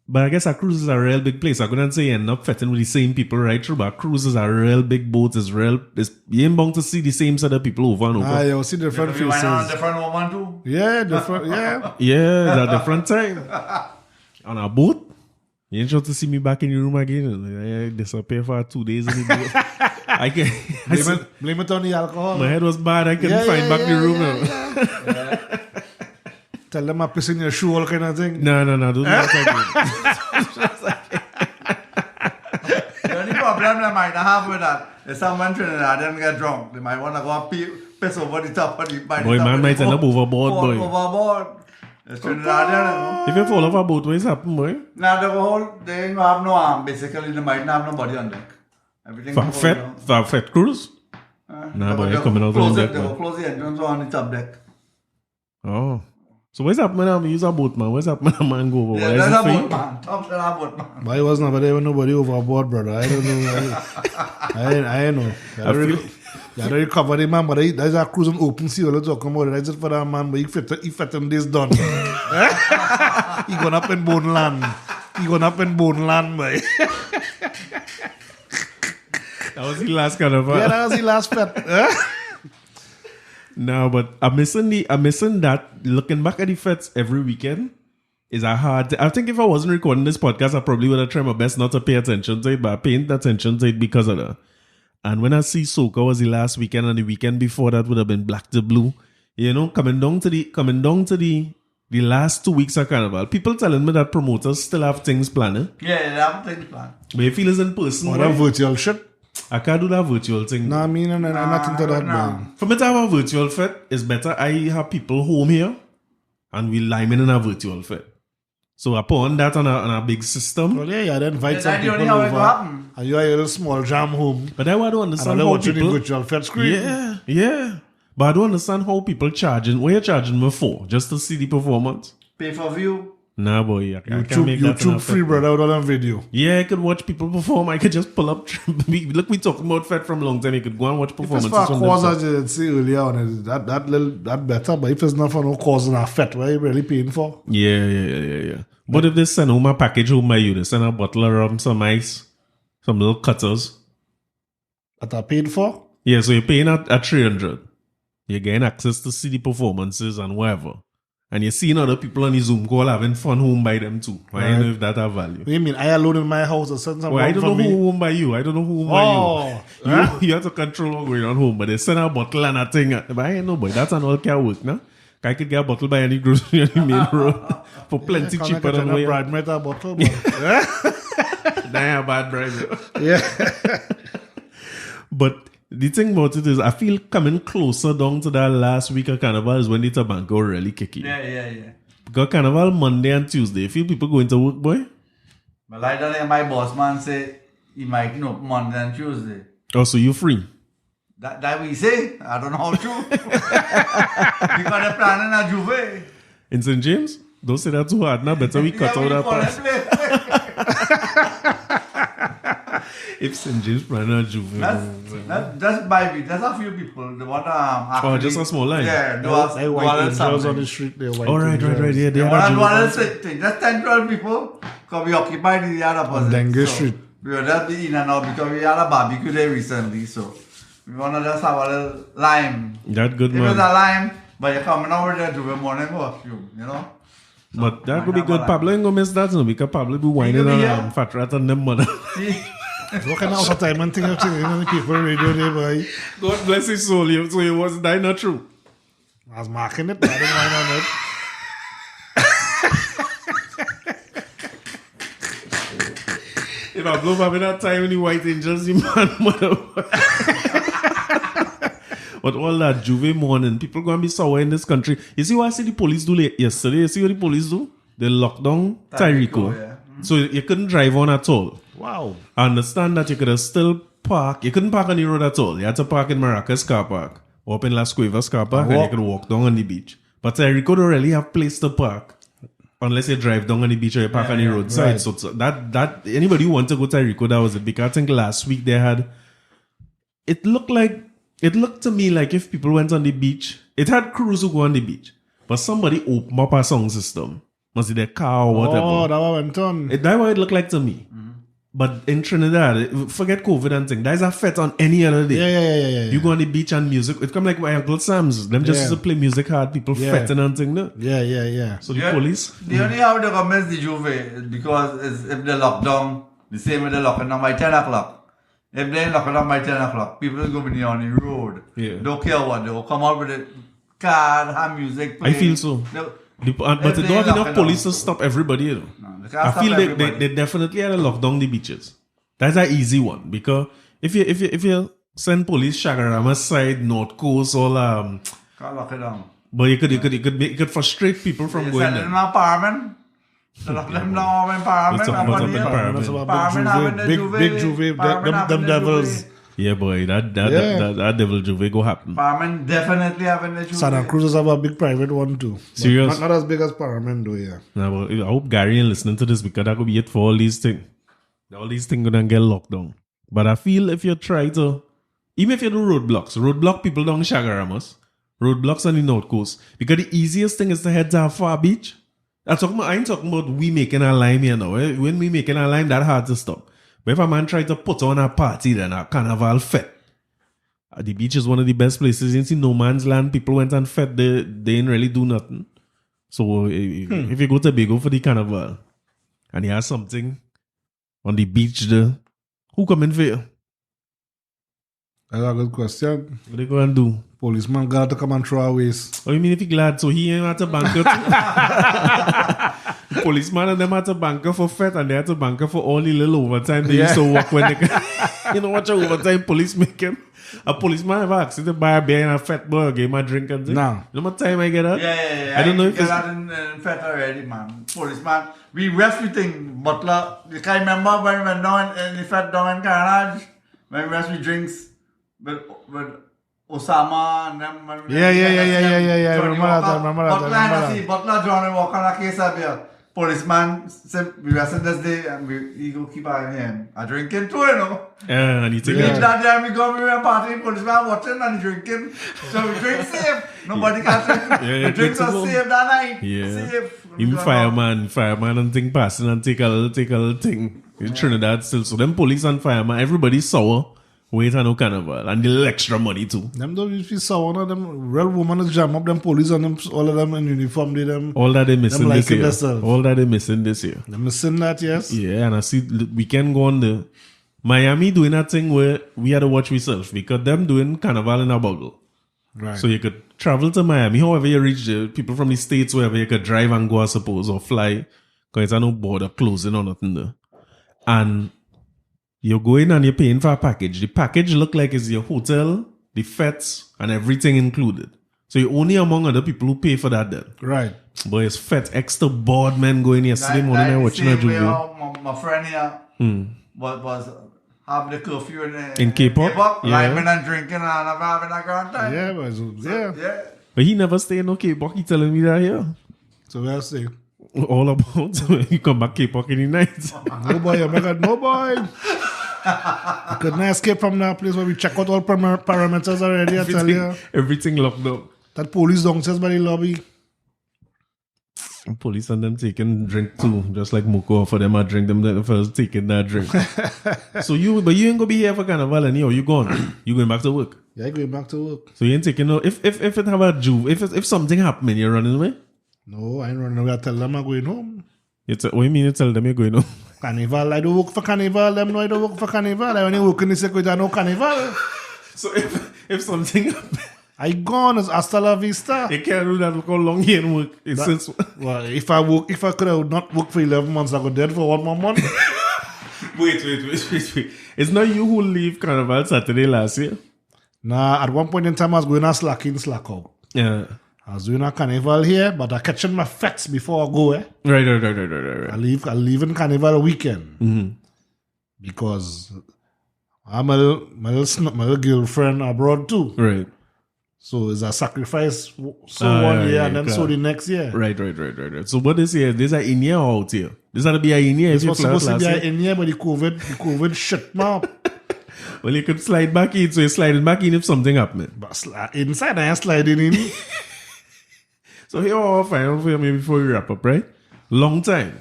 But I guess a cruise is a real big place. I couldn't say you end up fetting with the same people right through, but a cruise is a real big boat. You ain't bound to see the same set of people over and over. You'll see different You faces. went on a different woman too. Yeah, different. Yeah. Yeah, it's a different time. On a boat, you ain't sure to see me back in your room again. I disappear for 2 days in the boat. I can Blame it on the alcohol. my head was bad. I couldn't find back the room. Tell them I piss in your shoe, all kind of thing. No, don't do that The only problem they might have with that is someone Trinidadian get drunk. They might want to go piss over the top of the Boy, man might end up overboard, boy. Overboard. It's Trinidadian, If you fall off a boat, what's happened, boy? Now they ain't have no arm. Basically, they might not have nobody on deck. Everything For goes down. fat cruise? Nah, boy, you're coming out on deck. They will close the entrance on the top deck. Oh. So what's happening when I use a boat, man? What's happening when a man go over? Yeah, Is there's it a free? boat, man. Top there's a boat, man. But I was never there with nobody overboard, brother. I don't know. I know. You already covered it, man, but there's a cruise on open sea. All talking about it. I just for that man, but he fit him this done. He gone up in bone land. Boy. That was the last carnival. Yeah, that was the last fet. No, but I'm missing that. Looking back at the fetes every weekend is a hard. I think if I wasn't recording this podcast, I probably would have tried my best not to pay attention to it, but I paid attention to it because of that. And when I see Soca was the last weekend, and the weekend before that would have been Black to Blue, you know, coming down to the last 2 weeks of carnival, people telling me that promoters still have things planned. Yeah, they have things planned. But you feel it's in person. Or that virtual shit. I can't do that virtual thing. Nah, I mean, I'm not into that, man. For me to have a virtual fete, it's better I have people home here and we lime in a virtual fete. So I put on that on a big system. Well, yeah, then invite That's some the people only how it over. happen. And you have a little small jam home. But I don't And understand they're how watching the people... virtual fed screen. Yeah. But I don't understand how people charging... What you charging me for? Just to see the performance? Pay for view. Nah, boy. I can't make that in a YouTube free, fete. brother, with all them video. Yeah, I could watch people perform. I could just pull up... Look, we talking about fete from a long time. You could go and watch If it's performances for a from cause, them. as you say earlier on, that better. But if it's not for no cause in a fete, what are you really paying for? Yeah. But if they send home a package home by you, they send a bottle of rum, some ice, some little cutters. That are paid for? Yeah, so you're paying at 300. You're getting access to see the performances and whatever. And you're seeing other people on the Zoom call having fun home by them too. I don't know if that have value. What do you mean? I alone in my house or something? Well, I don't know who home by you. I don't know who home by you. Huh? You have to control what's going on home. But they send a bottle and a thing. But I ain't know, boy. That's an all can work, no? I could get a bottle by any grocery on the main road for plenty cheaper than a what bride met a bottle, but Nah, bad bribe. yeah. But the thing about it is, I feel coming closer down to that last week of Carnival is when the Tabanca really kick in. Yeah. Because Carnival Monday and Tuesday, feel people going to work, boy? But like that, my boss man say he might know Monday and Tuesday. Oh, so you free? That we say, I don't know how true. Because they're planning a Juve. In St. James? Don't say that too hard now. Better we cut out that part. If St. James planning a Juve. That's by me. There's a few people. They want Oh, just a small line? Yeah, They white angels on the street. They're white All right. angels. Yeah, They they want are to Juve. thing. Just 10, 12 people. Because we occupied the other opposite. Dengue Street. We were just in and out because we had a barbecue there recently. So we want to just have a little lime. That good, If it's a man. lime, but you're coming over there to the morning costume, you know? But that could be good. Pablo ain't gonna miss that, no, because Pablo be whining He could be on here. fat rat and them mother. See? What kind of entertainment thing you're saying on the people radio there, boy? God bless his soul. So he wasn't that not true. I was marking it. I didn't mind on it. If I blow up in that time when the white angels, the man mother. But all that Juve morning, people gonna be sour in this country. You see what I see the police do yesterday? You see what the police do? They lock down Tyrico. So you couldn't drive on at all. Wow. I understand that you could have still park. You couldn't park on the road at all. You had to park in Maracas car park or up in Las Cuevas car park, and you could walk down on the beach. But Rico don't really have place to park unless you drive down on the beach or you park on the roadside. Right. So that anybody who want to go to Rico, that was it. Because I think last week they had. It looked to me like if people went on the beach, it had crews who go on the beach, but somebody opened up a sound system. Must be their car or whatever. Oh, that one went on. That's what it looked like to me. But in Trinidad, forget COVID and thing. There's a fete on any other day. Yeah. You go on the beach and music. It come like my Uncle Sam's. Them just used to play music hard. People fetting and thing. No? Yeah. So the police. The only how they come is the Juve because if they lock down, the same way they locking down by 10 o'clock. If they locking down by 10 o'clock, people go be on the road. Yeah. Don't care what. They will come out with a car, have music playing. I feel so. But they don't have enough police to stop everybody, you know. No, they can't I stop feel everybody. they definitely had to lock down the beaches. That's an easy one because if you send police Shagarama side, North Coast, all Can't lock it down. but you could frustrate people from You going send there. them to Parliament. They lock them down in Parliament. It's up in Parliament. That's about Parliament having the big Juve. Juve. Parliament having Them the devils. Juve. Yeah, boy, that devil Juve go happen. Parliament definitely having the Juve. Santa Cruz have a big private one too. But Serious? Not as big as Parliament though, yeah. Now, but I hope Gary ain't listening to this because that could be it for all these things. All these things gonna get locked down. But I feel if you try to, even if you do roadblock people down Shagaramas, roadblocks on the North Coast, because the easiest thing is to head to a far beach. I ain't talking about we making a line here now. When we making a line, that hard to stop. But if a man try to put on a party, then a carnival fete, the beach is one of the best places. You see no man's land. People went and fete. They didn't really do nothing. So if you go to Bago for the carnival and you have something on the beach there, who come in for you? That's a good question. What they go and do? Policeman got to come and throw away. Oh, you mean if he glad? So he ain't at a banker too? Policeman and them at a banker for fete and they had to banker for all the little overtime they used to work when they you know what your overtime police making? A policeman ever asked you to buy a beer and a fete burger, give him a drink and thing? No. You know what time I get that? Yeah. I don't know if get it's... that in Fete already, man. Policeman. We rest everything. Butler. You can remember when we went down in the Fete down in Carnage? When we rest we drinks with Osama and them. Yeah. Remember that. Butler Johnny walk on a case of beer. Policeman said we rested this day and he go keep on him. I drinking too, you know. Yeah, and you We take leave that day and we go, we were partying, policeman watching and drinking. So we drink safe. Nobody can drink. Yeah, The drinks are flexible. safe that night. Yeah. Safe. Even fireman and thing passing and take a little thing. In Trinidad still. So them police and fireman, everybody's sour. Wait on no carnival. And the little extra money too. Them don't usually saw one of them real women is jam up them police and them all of them in uniform them. All that they missing Them this liking year. themselves. All that they missing this year. Them missing that, yes. Yeah, and I see we can go on the Miami doing that thing where we had to watch ourselves because them doing carnival in a bubble. Right. So you could travel to Miami, however you reach there, people from the States, wherever you could drive and go, I suppose, or fly, because there's no border closing or nothing there. And you're going and you're paying for a package. The package look like it's your hotel, the fetes, and everything included. So you're only among other people who pay for that then. Right. But it's fete, extra board men going yesterday morning and watching a juve. My friend here was having the curfew In K-pop? Yeah. Living and drinking and having a grand time. Yeah, but yeah. But he never stay in no K-pop. He telling me that here. So we'll see. All about you come back K-pop in the night. No boy, oh my God, no boy. I couldn't escape from that place where we check out all parameters already, I tell you. Everything locked up. That police downstairs by the lobby. Police and them taking drink too, just like Moko for them. I drink them the first taking that drink. So you ain't gonna be here for carnival anyhow. You gone? You going back to work? Yeah, going back to work. So you ain't taking no. If it have a juve, if something happening, you're running away. No, I ain't running away. I tell them I'm going home. What do you mean you tell them you're going home? Carnival. I don't work for carnival. Them know I don't work for carnival. I only work in the circuit. I know carnival. So if something happen, I gone as hasta la vista. you can't do that. Look how long you ain't work. It's since Well, if I could have not worked for 11 months, I could dead for 1 more month. Wait. It's not you who leave Carnival Saturday last year. Nah, at one point in time, I was going to slack in, slack out. Yeah. I was doing a carnival here, but I catching my fets before I go. Right. I leave in carnival weekend because I'm my little girlfriend abroad too. Right. So it's a sacrifice. So 1 year and then so the next year. Right. So what is here? This are in here or out here? This ought to be a in here. This was supposed to be in here, but the COVID shit me up. Well, you could slide back in, so you're sliding back in if something happened. But inside I ain't sliding in. So here I'll find out for me before we wrap up, right? Long time.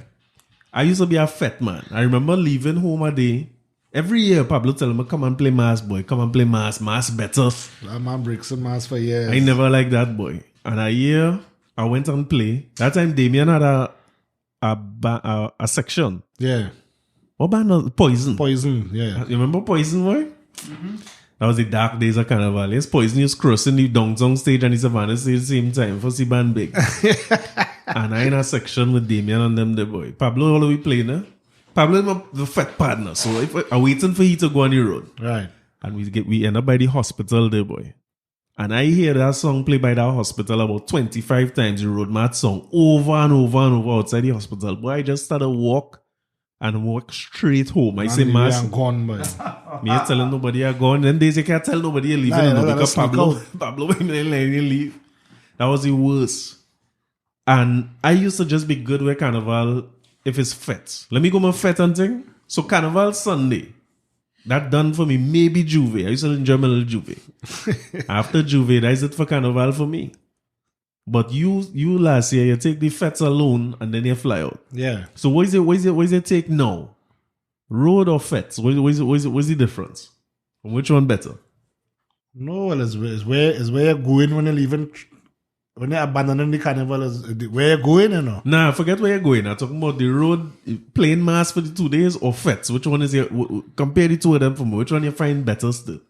I used to be a fat man. I remember leaving home a day. Every year, Pablo tell me, come and play mass, boy. Come and play mass. Mass better. That man breaks some mass for years. I never liked that, boy. And a year, I went and play. That time, Damien had a section. Yeah. What band? Poison. Poison, yeah. You remember Poison, boy? That was the dark days of Carnival. Yes, Poison used crossing the downtown stage and the Savannah stage at the same time for see band big. And I in a section with Damien and them, the boy. Pablo, all the way playing, eh? Pablo is the fat partner, so if I'm waiting for he to go on the road. Right. And we end up by the hospital there, boy. And I hear that song played by that hospital about 25 times, the road mat song, over and over outside the hospital. Boy, I just started walk straight home. I say, mass. Gone, boy. Me ain't telling nobody I gone. Then they say, can't tell nobody you're leaving. Nah, Because Pablo when they leave. That was the worst. And I used to just be good with Carnival if it's fete. Let me go my fete and thing. So Carnival Sunday, that done for me. Maybe Juve. I used to enjoy my little Juve. After Juve, that's it for Carnival for me. But you last year, you take the fetes alone and then you fly out. Yeah. So what is it take now? Road or fetes? What's the difference? And which one better? No, well, it's where you're going when you're leaving. When you're abandoning the carnival, is where you're going, you know? Nah, forget where you're going. I'm talking about the road, playing mass for the 2 days or fetes. Which one is your, compare the two of them for me. Which one you find better still?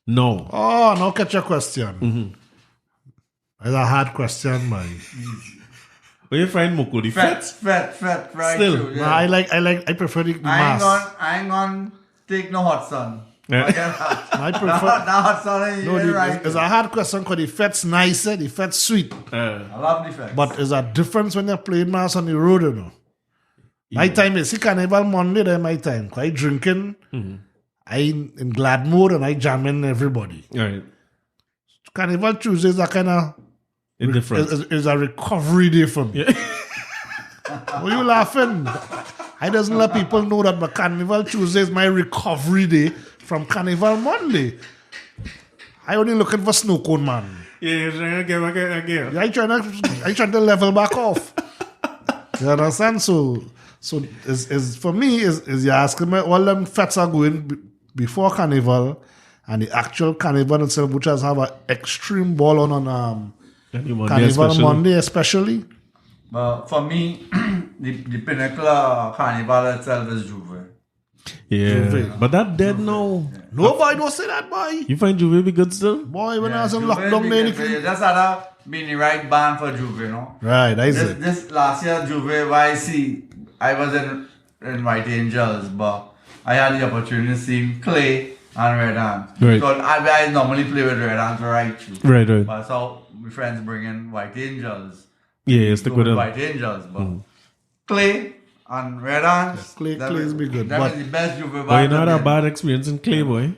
No. Oh, now catch your question. It's a hard question, man. Where you find Moko? The fetes? Fat, right? Still. True, Nah, I prefer the mass. I ain't gonna take no hot sun. Yeah. I prefer. Now hot sun, No, right. it's a hard question because the fet's nicer, the fet's sweet. I love the fat. But there's a difference when you're playing mass on the road, you know. My time is, see, Carnival Monday, there my time. I drinking, I in glad mood and I jamming everybody. All right. Carnival Tuesdays are kind of is a recovery day for me. Why you laughing? I doesn't let people know that, but Carnival Tuesday is my recovery day from Carnival Monday. I only looking for snow cone, man. Yeah, you're trying to get back again. I trying to level back off. You understand? So is for me is you asking me all them fets are going before Carnival and the actual Carnival itself, which has have an extreme ball on Carnival Monday especially. For me, the pinnacle of Carnival itself is Juve. Yeah, Juve. but that dead now. No, boy, don't say that, boy. You find Juve be good still? Boy, when I was in Juve lockdown, because there, you just had a mini right band for Juve, you know. right, that's it. This last year, Juve YC, I was in White Angels, but I had the opportunity to see Clay and Red Hand. Right. So I normally play with Red Hand for right too. Right. But so my friends bring in White Angels. Yeah, stick with them. White Angels, but Clay and Red Hand. Clay's be good, That but- is the best Juve band. But you not a again. bad experience in Clay, boy.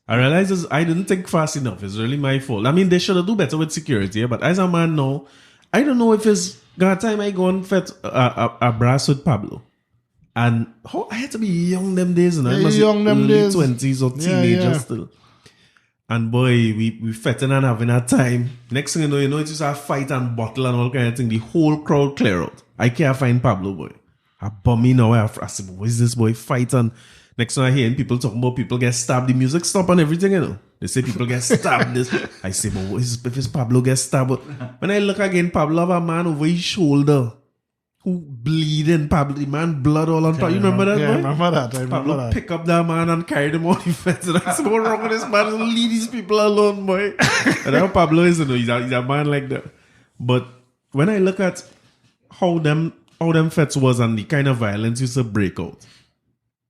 I realize I didn't think fast enough. It's really my fault. I mean, they should have do better with security, but as a man now, I don't know if it's got time I go on fet a brass with Pablo. And I had to be young them days, and I Yeah, must be young them early days. 20s or teenagers yeah. still. And boy, we fetting and having a time. Next thing you know, it's just a fight and bottle and all kind of thing. The whole crowd clear out. I can't find Pablo, boy. I bum me now. I said, what is this boy fight? And next thing I hear people talking about people get stabbed. The music stop and everything, you know. They say people get stabbed. I say, but what is if it's Pablo get stabbed? When I look again, Pablo have a man over his shoulder who bleeding. Pablo, the man blood all on Pablo. You remember that, Yeah, boy? I remember that. I remember Pablo that. pick up that man and carry them on the fence. And I said, what's wrong with this man? Leave these people alone, boy. And how Pablo is, you know, he's a man like that. But when I look at how them fets was and the kind of violence used to break out,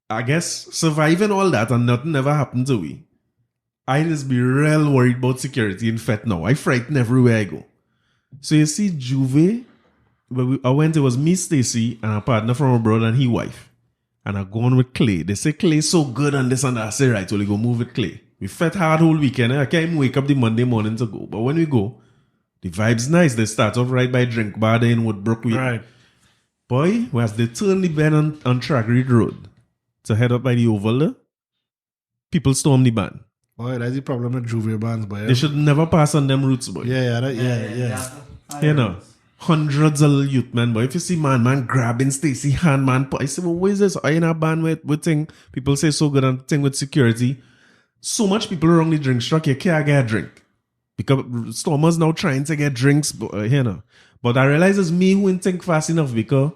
I guess surviving all that and nothing ever happened to me, I just be real worried about security in fet now. I frighten everywhere I go. So you see Juve, I went, it was me, Stacy, and a partner from abroad and his wife. And I gone with Clay. They say Clay so good and this and that. I say, right, we'll go move with Clay. We fed hard whole weekend. I can't even wake up the Monday morning to go. But when we go, the vibe's nice. They start off right by Drink Bar there in Woodbrook. Right. Boy, as they turn the bend on Track Reed Road to head up by the Oval there, people storm the band. Boy, that's the problem with Juve bands, boy. They should never pass on them routes, boy. Yeah. You know, hundreds of youth men, boy. If you see man grabbing Stacy hand, man, I say, well, what is this? Are you in a band with thing? People say so good and thing with security. So much people around the drink truck, you can't get a drink. Because Stormers now trying to get drinks, you know. But I realize it's me who didn't think fast enough because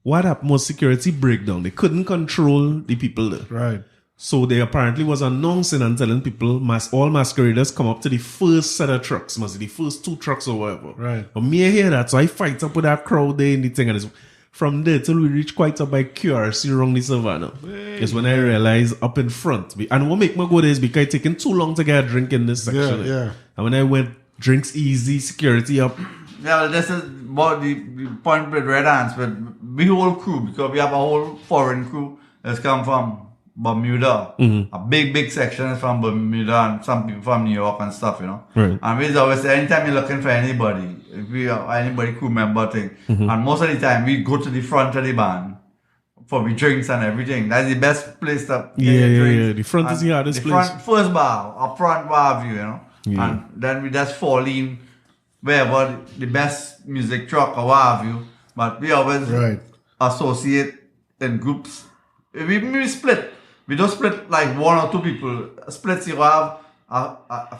what happened was security breakdown. They couldn't control the people there. Right. So they apparently was announcing and telling people, all masqueraders come up to the first set of trucks, must be the first 2 trucks or whatever. Right. But me I hear that, so I fight up with that crowd there in the thing. And it's, from there till we reach quite up by QRC around the Savannah. It's when I realize up in front. And what make me go there is because it's taking too long to get a drink in this section. Yeah. And when I went, drinks easy, security up. Yeah, well, this is what the point with Red Ants, but we whole crew, because we have a whole foreign crew that's come from Bermuda. A big section is from Bermuda and some people from New York and stuff, you know. Right. And we always say, anytime you're looking for anybody, if we have anybody crew member thing, and most of the time we go to the front of the band for the drinks and everything. That's the best place to get your drinks. Yeah. The front is the hardest place. First bar, up front bar view, you know. Yeah. And then we just fall in wherever the best music truck or what have you. But we always associate in groups. We split. We don't split like 1 or 2 people. Splits you have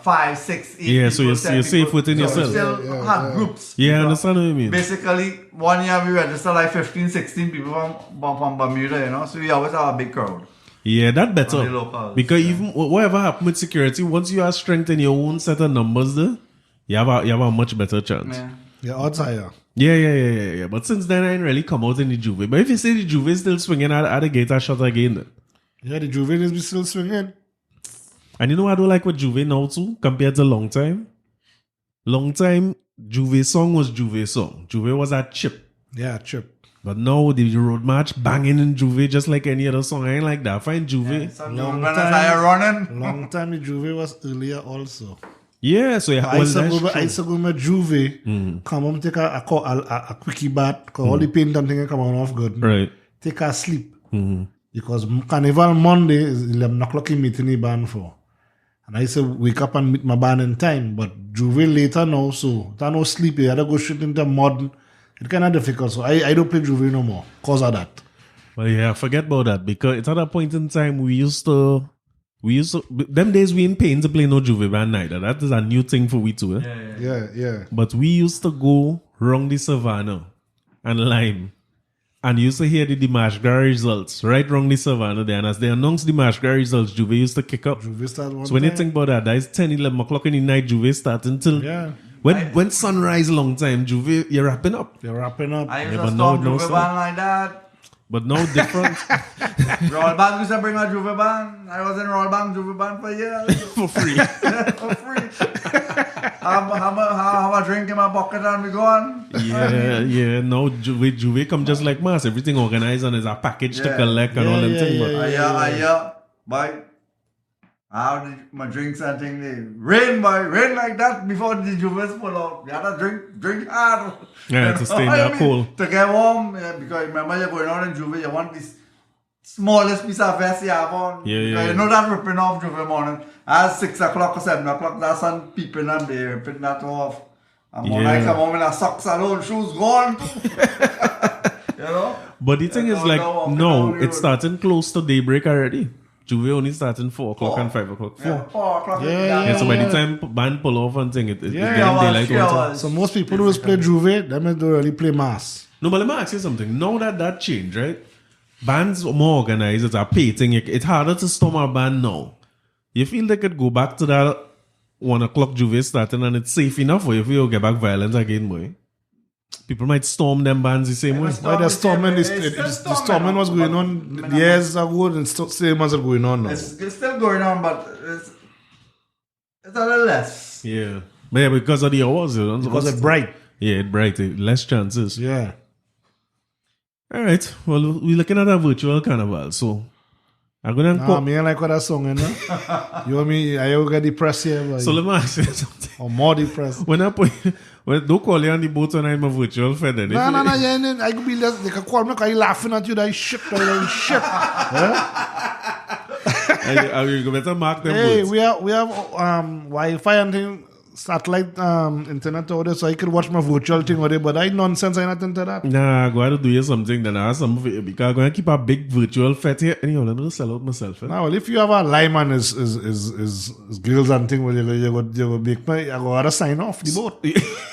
5, 6, 8 Yeah, so people, you're safe within so yourself. we still have groups. Yeah, I understand what you mean. Basically, 1 year we registered like 15, 16 people from Bermuda, you know. So we always have a big crowd. Yeah, that On the better. locals, Because even whatever happened with security, once you have strength in your own set of numbers there, you have a much better chance. Yeah. Yeah, odds higher. Yeah. But since then, I ain't really come out in the Juve. But if you say the Juve is still swinging at the gate, I shot again then. Yeah, the Juve is still swinging. And you know what I don't like with Juve now too, compared to long time? Long time, Juve song was Juve song. Juve was a chip. Yeah, chip. But now the road march banging in Juve just like any other song. I ain't like that. I find Juve. Long time. Long time the Juve was earlier also. Yeah, so yeah, I used to go with Juve, come home, take a quickie bath, because all the paint and things come on off good. Right. Take a sleep. Because Carnival Monday is 11 o'clock in meeting the band for. And I used to wake up and meet my band in time. But Juve later now, so I no sleep. I had to go shoot into mud. It's kind of difficult. So I don't play Juve no more because of that. Well, yeah, forget about that. Because at that point in time, we used to, them days we ain't paying to play no Juve band neither. That is a new thing for we too. Yeah. But we used to go round the Savannah and Lime. And you used to hear the Dimashgar results right round the Savannah there. And as they announced the Dimashgar results, Juve used to kick up. Juve start one So when you time. think about that, that is 10, 11 o'clock in the night, Juve start until... Yeah. When sunrise long time, Juve, you're wrapping up. You're wrapping up. I used Yeah, to but stop no, Juve no, band like that. But now different. Roll Band used to bring a Juve band. I was in Roll Band Juve band for years. for free. For free. Have a drink in my pocket and we go on. Yeah. Now Juve come just like mass. Everything organized and there's a package to collect and all them things. Yeah. Boy, how did my drinks and thing they rain like that before the Juves pull out. You had to drink hard. Yeah, to stay in that cold. To get warm, because remember you're going out in Juve, you want this smallest piece of vest you have on. Yeah. You know that ripping off Juve morning. At 6 o'clock or 7 o'clock, that sun peeping and they ripping that off. And when I come home in a socks alone, shoes gone. You know? But the thing is like, no, it's starting close to daybreak already. Juve only starting 4 o'clock and 5 o'clock. 4. 4 o'clock. Yeah, so by the time band pull off and thing, it's getting daylight. hours. So most people who play Juve, them don't really play mass. No, but let me ask you something. Now that changed, right? Bands are more organized. It's a pay thing. It's harder to storm a band now. You feel they could go back to that 1 o'clock Juve starting and it's safe enough for you if you get back violence again, boy? People might storm them bands the same way. Why the storming, the storming was going on years ago and same as it's going on now. It's still going on, but it's a little less. Yeah. But yeah, because of the hours. Because it's bright. Yeah, it brighter. Less chances. Yeah. All right. Well, we're looking at a virtual carnival. So, I'm going to... Nah, me ain't like what that song, you know? You want me, I will get depressed here, boy. So, let me ask you something. Or more depressed. When I put... Well, don't call you on the boat when I'm a virtual fed. No, yeah, I could be less, they can call me because you laughing at you, that shit, that shit. You better mark them Hey, boats. we have Wi-Fi and thing, satellite internet over there, so I could watch my virtual thing over there, but I nonsense, I not into that. Nah, I'm going to do you something then. I have some of it because I'm going to keep a big virtual fete here. Anyhow, let me just sell out myself. Now, well, if you have a line and is girls and thing, well, you go make me, I go gotta sign off the boat.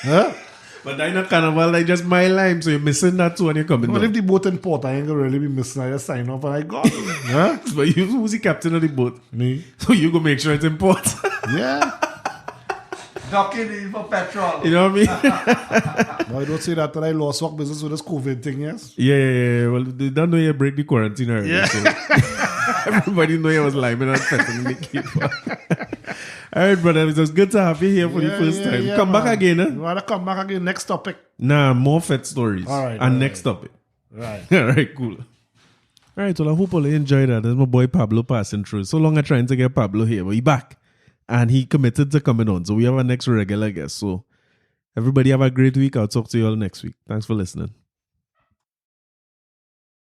Huh? But I not carnival, I just my lime, so you're missing that too when you're coming Well, down. if the boat in port, I ain't gonna really be missing. I just sign off and I got it. Huh? But you, who's the captain of the boat? Me? So you go make sure it's in port. Yeah. Docking in for petrol. You know what I mean? But I don't say that I lost work business with this COVID thing, yes? Yeah. Well, they don't know you break the quarantine already. Yeah. So everybody know you was liming and fetting in the keeper. All right, brother. It was good to have you here for the first time. Come back again, You wanna come back again? Next topic. Nah, more fet stories. All right, And all next topic. Right. All right, cool. All right, well, I hope all you enjoyed that. That's my boy Pablo passing through. So long I'm trying to get Pablo here, but he back. And he committed to coming on. So we have our next regular guest. So everybody have a great week. I'll talk to you all next week. Thanks for listening.